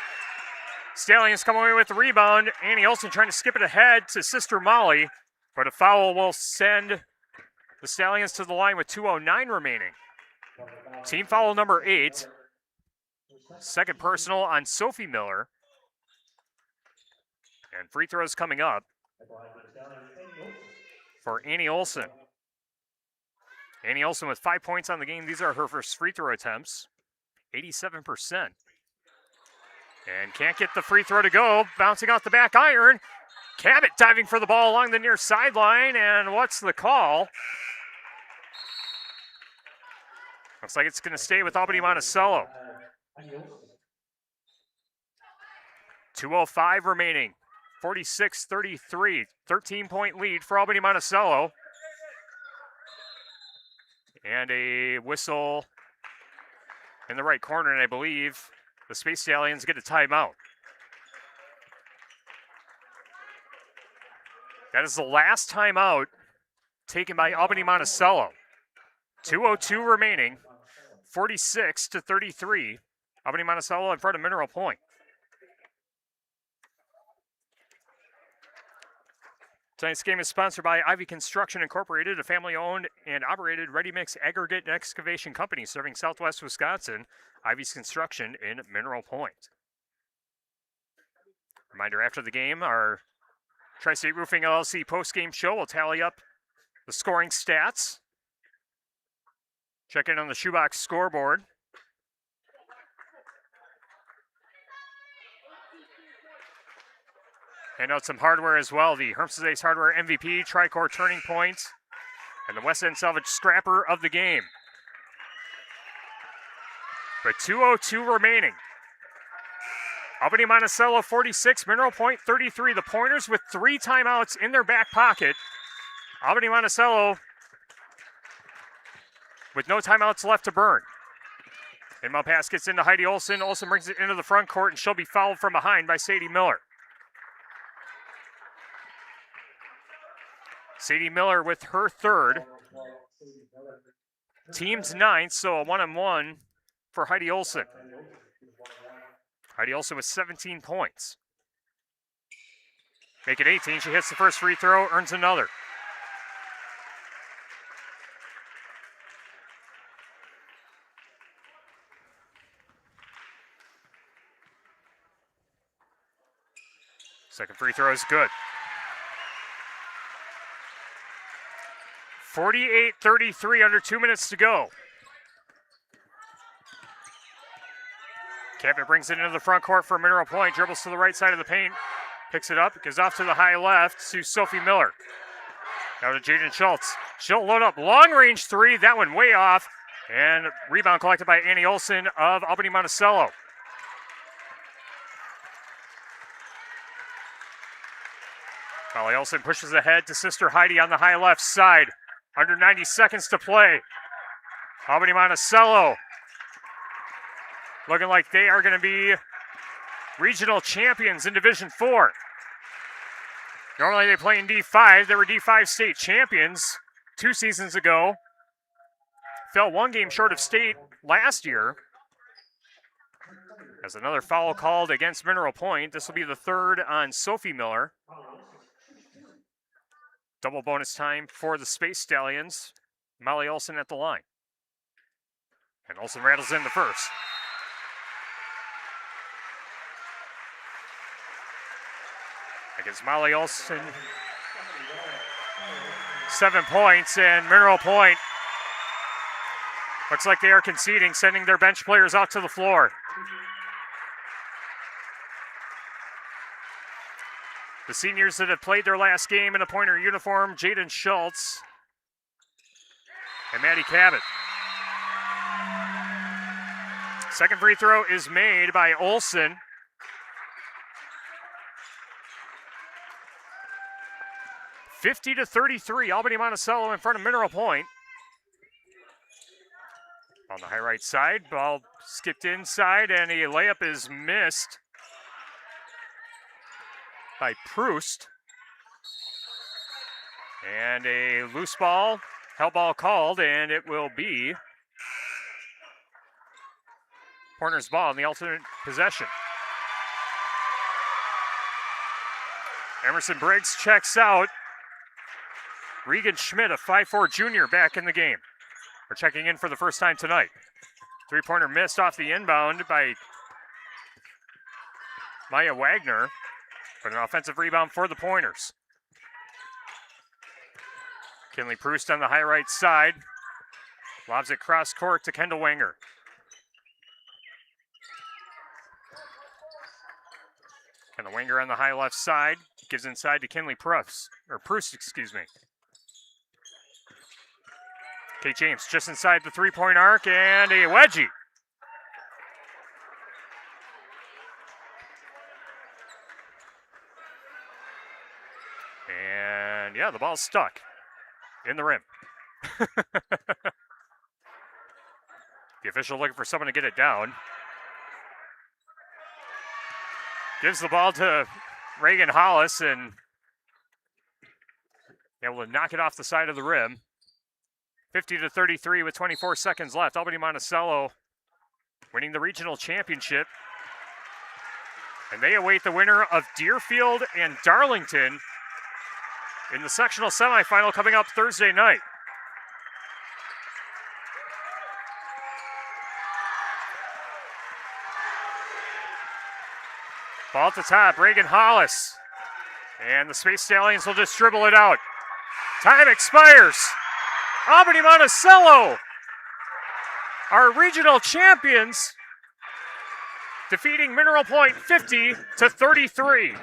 Speaker 2: Stallions come away with the rebound. Annie Olson trying to skip it ahead to sister Molly. But a foul will send the Stallions to the line with 2:09 remaining. Team foul number 8. Second personal on Sophie Miller. And free throws coming up for Annie Olson. Annie Olson with 5 points on the game. These are her first free throw attempts. 87%. And can't get the free throw to go. Bouncing off the back iron. Cabot diving for the ball along the near sideline. And what's the call? Looks like it's going to stay with Albany Monticello. 2:05 remaining. 46-33. 13-point lead for Albany Monticello. And a whistle in the right corner, and I believe the Space Stallions get a timeout. That is the last timeout taken by Albany Monticello. 2:02 remaining. 46-33. Albany Monticello in front of Mineral Point. Tonight's game is sponsored by Ivy Construction Incorporated, a family-owned and operated ready-mix aggregate and excavation company serving Southwest Wisconsin. Ivy's Construction in Mineral Point. Reminder, after the game, our Tri-State Roofing LLC post-game show will tally up the scoring stats. Check in on the Shoebox Scoreboard. Hand out some hardware as well. The Herms's Ace Hardware MVP, Tricor Turning Point, and the West End Salvage Scrapper of the game. But 2:02 remaining. Albany Monticello 46, Mineral Point 33. The Pointers with 3 timeouts in their back pocket. Albany Monticello with no timeouts left to burn. Inbound pass gets into Heidi Olson. Olson brings it into the front court, and she'll be fouled from behind by Sadie Miller. Sadie Miller with her third. Team's ninth, so a 1-on-1 for Heidi Olson. Heidi Olson with 17 points. Make it 18. She hits the first free throw, earns another. Second free throw is good. 48-33, under 2 minutes to go. Cabot brings it into the front court for Mineral Point. Dribbles to the right side of the paint. Picks it up. Goes off to the high left to Sophie Miller. Now to Jaden Schultz. She'll load up long range three. That one way off. And rebound collected by Annie Olson of Albany Monticello. Molly Olsen pushes ahead to sister Heidi on the high left side. Under 90 seconds to play. Albany Monticello looking like they are going to be regional champions in Division 4. Normally they play in D5. They were D5 state champions 2 seasons ago. Fell 1 game short of state last year. As another foul called against Mineral Point. This will be the 3rd on Sophie Miller. Double bonus time for the Space Stallions. Molly Olsen at the line. And Olsen rattles in the first. Against Molly Olsen, 7 points, and Mineral Point looks like they are conceding, sending their bench players out to the floor. The seniors that have played their last game in a Pointer uniform, Jaden Schultz and Maddie Cabot. Second free throw is made by Olsen. (50-33), Albany Monticello in front of Mineral Point. On the high right side, ball skipped inside, and a layup is missed by Proust. And a loose ball, hell ball called, and it will be Pointer's ball in the alternate possession. Emerson Briggs checks out. Regan Schmidt, a 5'4" junior, back in the game. We're checking in for the first time tonight. Three-pointer missed off the inbound by Maya Wagner, but an offensive rebound for the Pointers. Kinley Proust on the high right side. Lobs it cross court to Kendall Wenger. Kendall Wenger on the high left side. Gives inside to Kinley Proust. Kate James just inside the three-point arc, and a wedgie. And yeah, the ball's stuck in the rim. The official looking for someone to get it down. Gives the ball to Reagan Hollis, and able to knock it off the side of the rim. 50-33 with 24 seconds left. Albany Monticello winning the regional championship. And they await the winner of Deerfield and Darlington in the sectional semifinal coming up Thursday night. Ball at the top, Reagan Hollis. And the Space Stallions will just dribble it out. Time expires. Albany Monticello, our regional champions, defeating Mineral Point 50-33.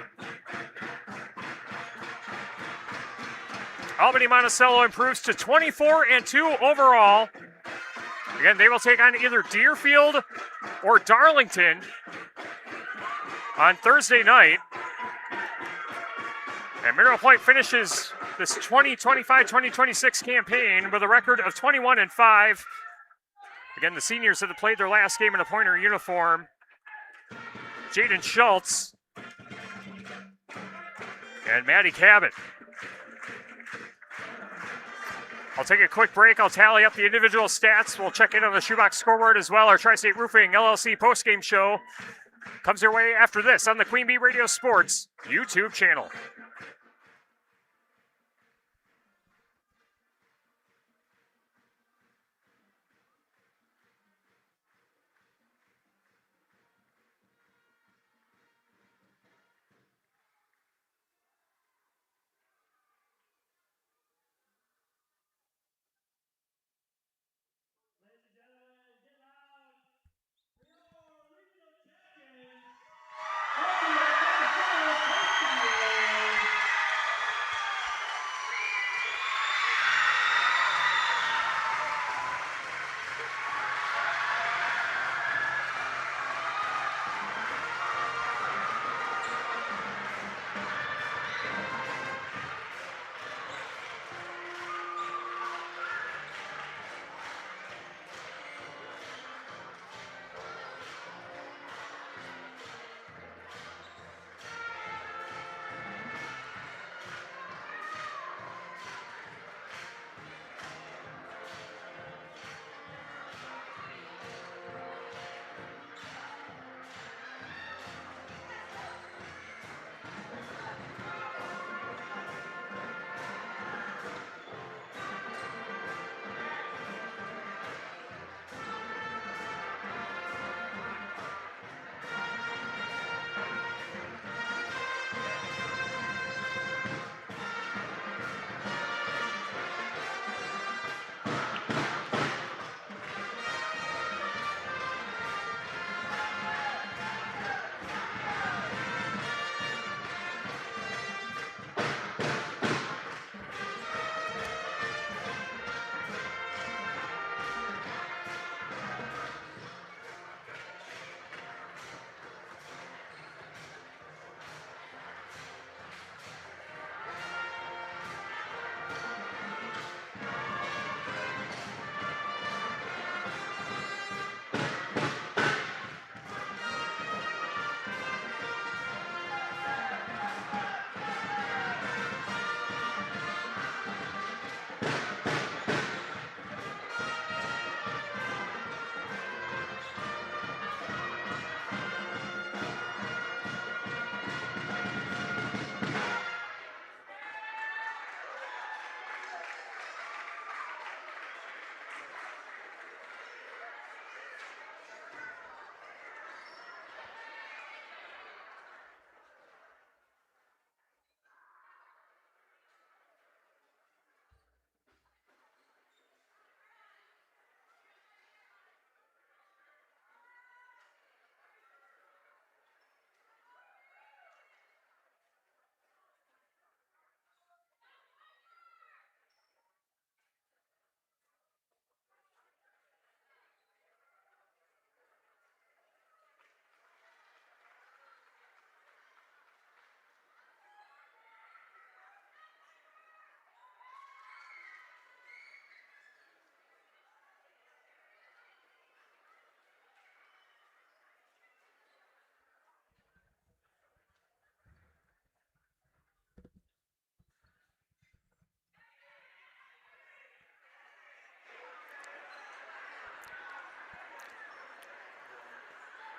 Speaker 2: Albany Monticello improves to 24-2 overall. Again, they will take on either Deerfield or Darlington on Thursday night. And Mineral Point finishes this 2025-2026 campaign with a record of 21-5. Again, the seniors that have played their last game in a Pointer uniform, Jaden Schultz and Maddie Cabot. I'll take a quick break. I'll tally up the individual stats. We'll check in on the Shoebox Scoreboard as well. Our Tri-State Roofing LLC postgame show comes your way after this on the Queen Bee Radio Sports YouTube channel.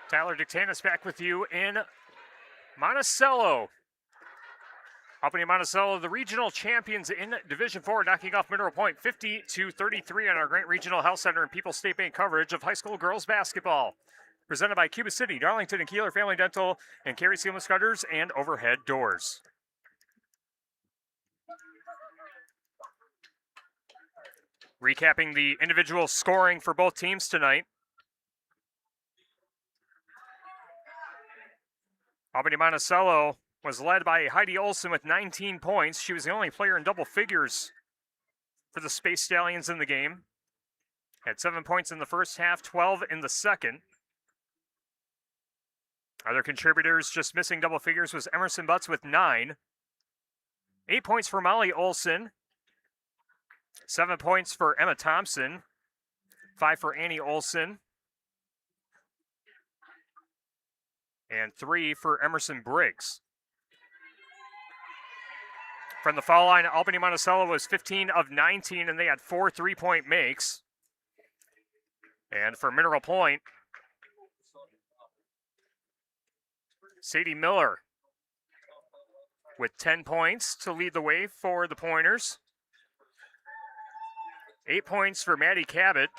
Speaker 2: Tyler Dictanis back with you in Monticello. Albany Monticello, the regional champions in Division 4, knocking off Mineral Point 50-33 on our Grant Regional Health Center and People's State Bank coverage of high school girls basketball. Presented by Cuba City, Darlington, and Kieler Family Dental, and Carey Seamless Gutters and Overhead Doors. Recapping the individual scoring for both teams tonight. Albany Monticello was led by Heidi Olson with 19 points. She was the only player in double figures for the Space Stallions in the game. Had 7 points in the first half, 12 in the second. Other contributors just missing double figures was Emerson Butts with 9. 8 points for Molly Olson. 7 points for Emma Thompson. 5 for Annie Olson. And 3 for Emerson Briggs. From the foul line, Albany Monticello was 15 of 19, and they had 4 3-point makes. And for Mineral Point, Sadie Miller with 10 points to lead the way for the Pointers. 8 points for Maddie Cabot,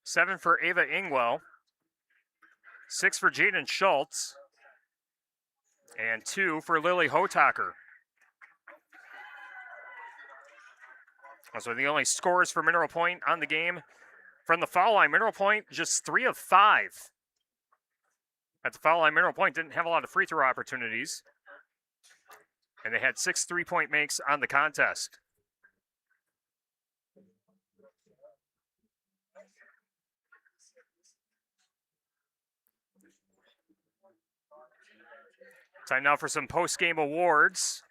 Speaker 2: 7 for Ava Ingwell, 6 for Jaden Schultz, and 2 for Lily Hotaker. Those are the only scores for Mineral Point on the game. From the foul line, Mineral Point just 3 of 5. At the foul line, Mineral Point didn't have a lot of free throw opportunities, and they had 6 3-point makes on the contest. Time now for some post-game awards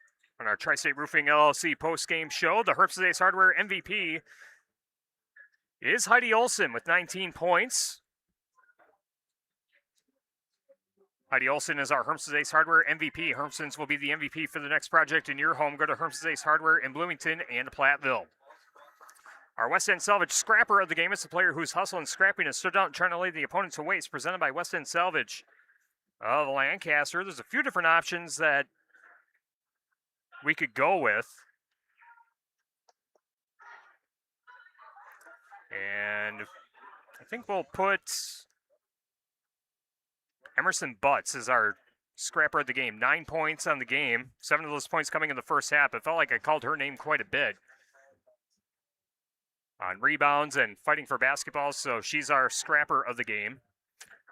Speaker 2: on our Tri-State Roofing LLC post-game show. The Herbst's Ace Hardware MVP is Heidi Olson with 19 points. Heidi Olson is our Herms's Ace Hardware MVP. Hermson's will be the MVP for the next project in your home. Go to Herms's Ace Hardware in Bloomington and Platteville. Our West End Salvage Scrapper of the game is the player whose hustle and scrappiness stood out trying to lay the opponent to waste, presented by West End Salvage of Lancaster. There's a few different options that we could go with. And I think we'll put Emerson Butts as our scrapper of the game. 9 points on the game. 7 of those points coming in the first half. It felt like I called her name quite a bit on rebounds and fighting for basketballs, so she's our scrapper of the game.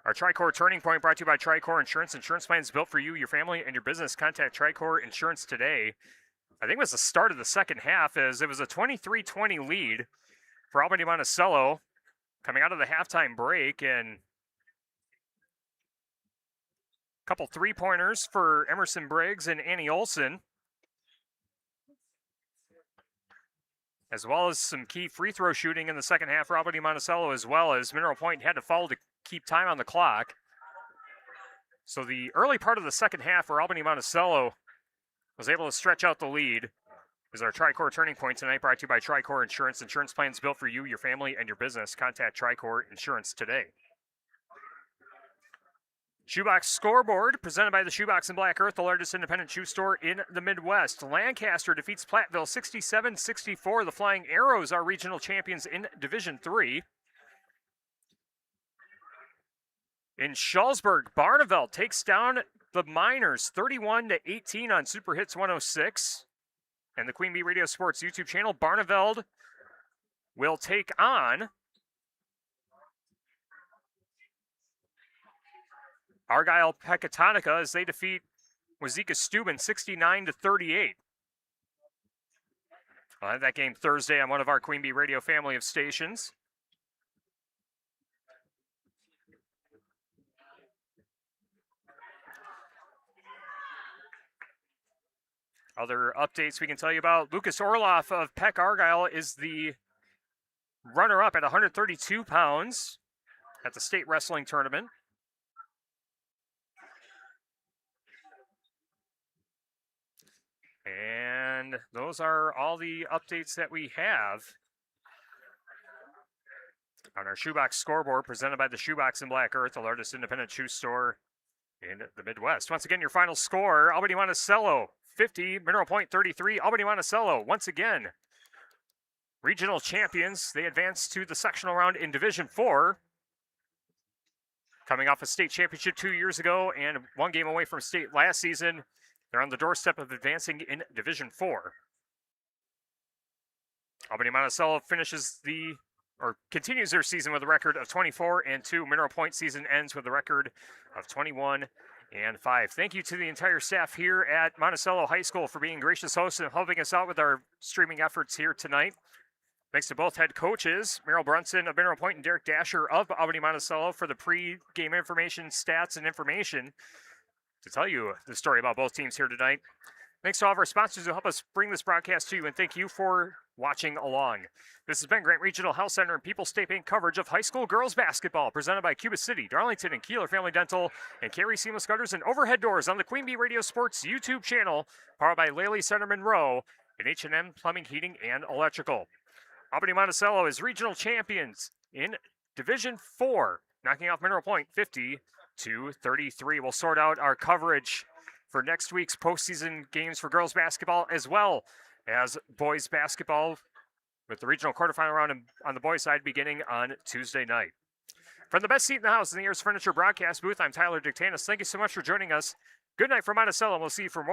Speaker 2: Our Tricor Turning Point brought to you by Tricor Insurance. Insurance plans built for you, your family, and your business. Contact Tricor Insurance today. I think it was the start of the second half, as it was a 23-20 lead for Albany Monticello coming out of the halftime break, and a couple three-pointers for Emerson Briggs and Annie Olson, as well as some key free throw shooting in the second half for Albany Monticello, as well as Mineral Point had to foul to keep time on the clock. So the early part of the second half where Albany Monticello was able to stretch out the lead is our Tricor Turning Point tonight, brought to you by Tricor Insurance. Insurance plans built for you, your family, and your business. Contact Tricor Insurance today. Shoebox Scoreboard, presented by the Shoebox in Black Earth, the largest independent shoe store in the Midwest. Lancaster defeats Platteville 67-64. The Flying Arrows are regional champions in Division 3. In Shullsburg, Barneveld takes down the Miners 31-18 on Super Hits 106. And the Queen Bee Radio Sports YouTube channel, Barneveld will take on Argyle Pecatonica as they defeat Wazeeka Steuben 69-38. I'll have that game Thursday on one of our Queen Bee Radio family of stations. Other updates we can tell you about: Lucas Orloff of Peck Argyle is the runner-up at 132 pounds at the state wrestling tournament. And those are all the updates that we have. on our shoebox scoreboard presented by the Shoebox in Black Earth, the largest independent shoe store in the Midwest. Once again, your final score, Albany Monticello 50, Mineral Point 33. Albany Monticello, once again, regional champions. They advance to the sectional round in Division 4. Coming off a state championship 2 years ago and 1 game away from state last season, they're on the doorstep of advancing in Division 4. Albany Monticello continues their season with a record of 24-2. Mineral Point season ends with a record of 21-5. Thank you to the entire staff here at Monticello High School for being gracious hosts and helping us out with our streaming efforts here tonight. Thanks to both head coaches, Merrill Brunson of Mineral Point and Derek Dasher of Albany Monticello, for the pre-game information, stats, and information to tell you the story about both teams here tonight. Thanks to all of our sponsors who help us bring this broadcast to you, and thank you for watching along. This has been Grant Regional Health Center and People's State Bank coverage of high school girls basketball, presented by Cuba City, Darlington, and Kieler Family Dental, and Carey Seamless Gutters and Overhead Doors on the Queen Bee Radio Sports YouTube channel, powered by Laley Center Monroe and H&M Plumbing, Heating, and Electrical. Albany Monticello is regional champions in Division 4, knocking off Mineral Point 50-33. We'll sort out our coverage for next week's postseason games for girls basketball as well as boys basketball, with the regional quarterfinal round on the boys' side beginning on Tuesday night. From the best seat in the house in the Ayers Furniture broadcast booth, I'm Tyler Dictanis. Thank you so much for joining us. Good night from Monticello, and we'll see you for more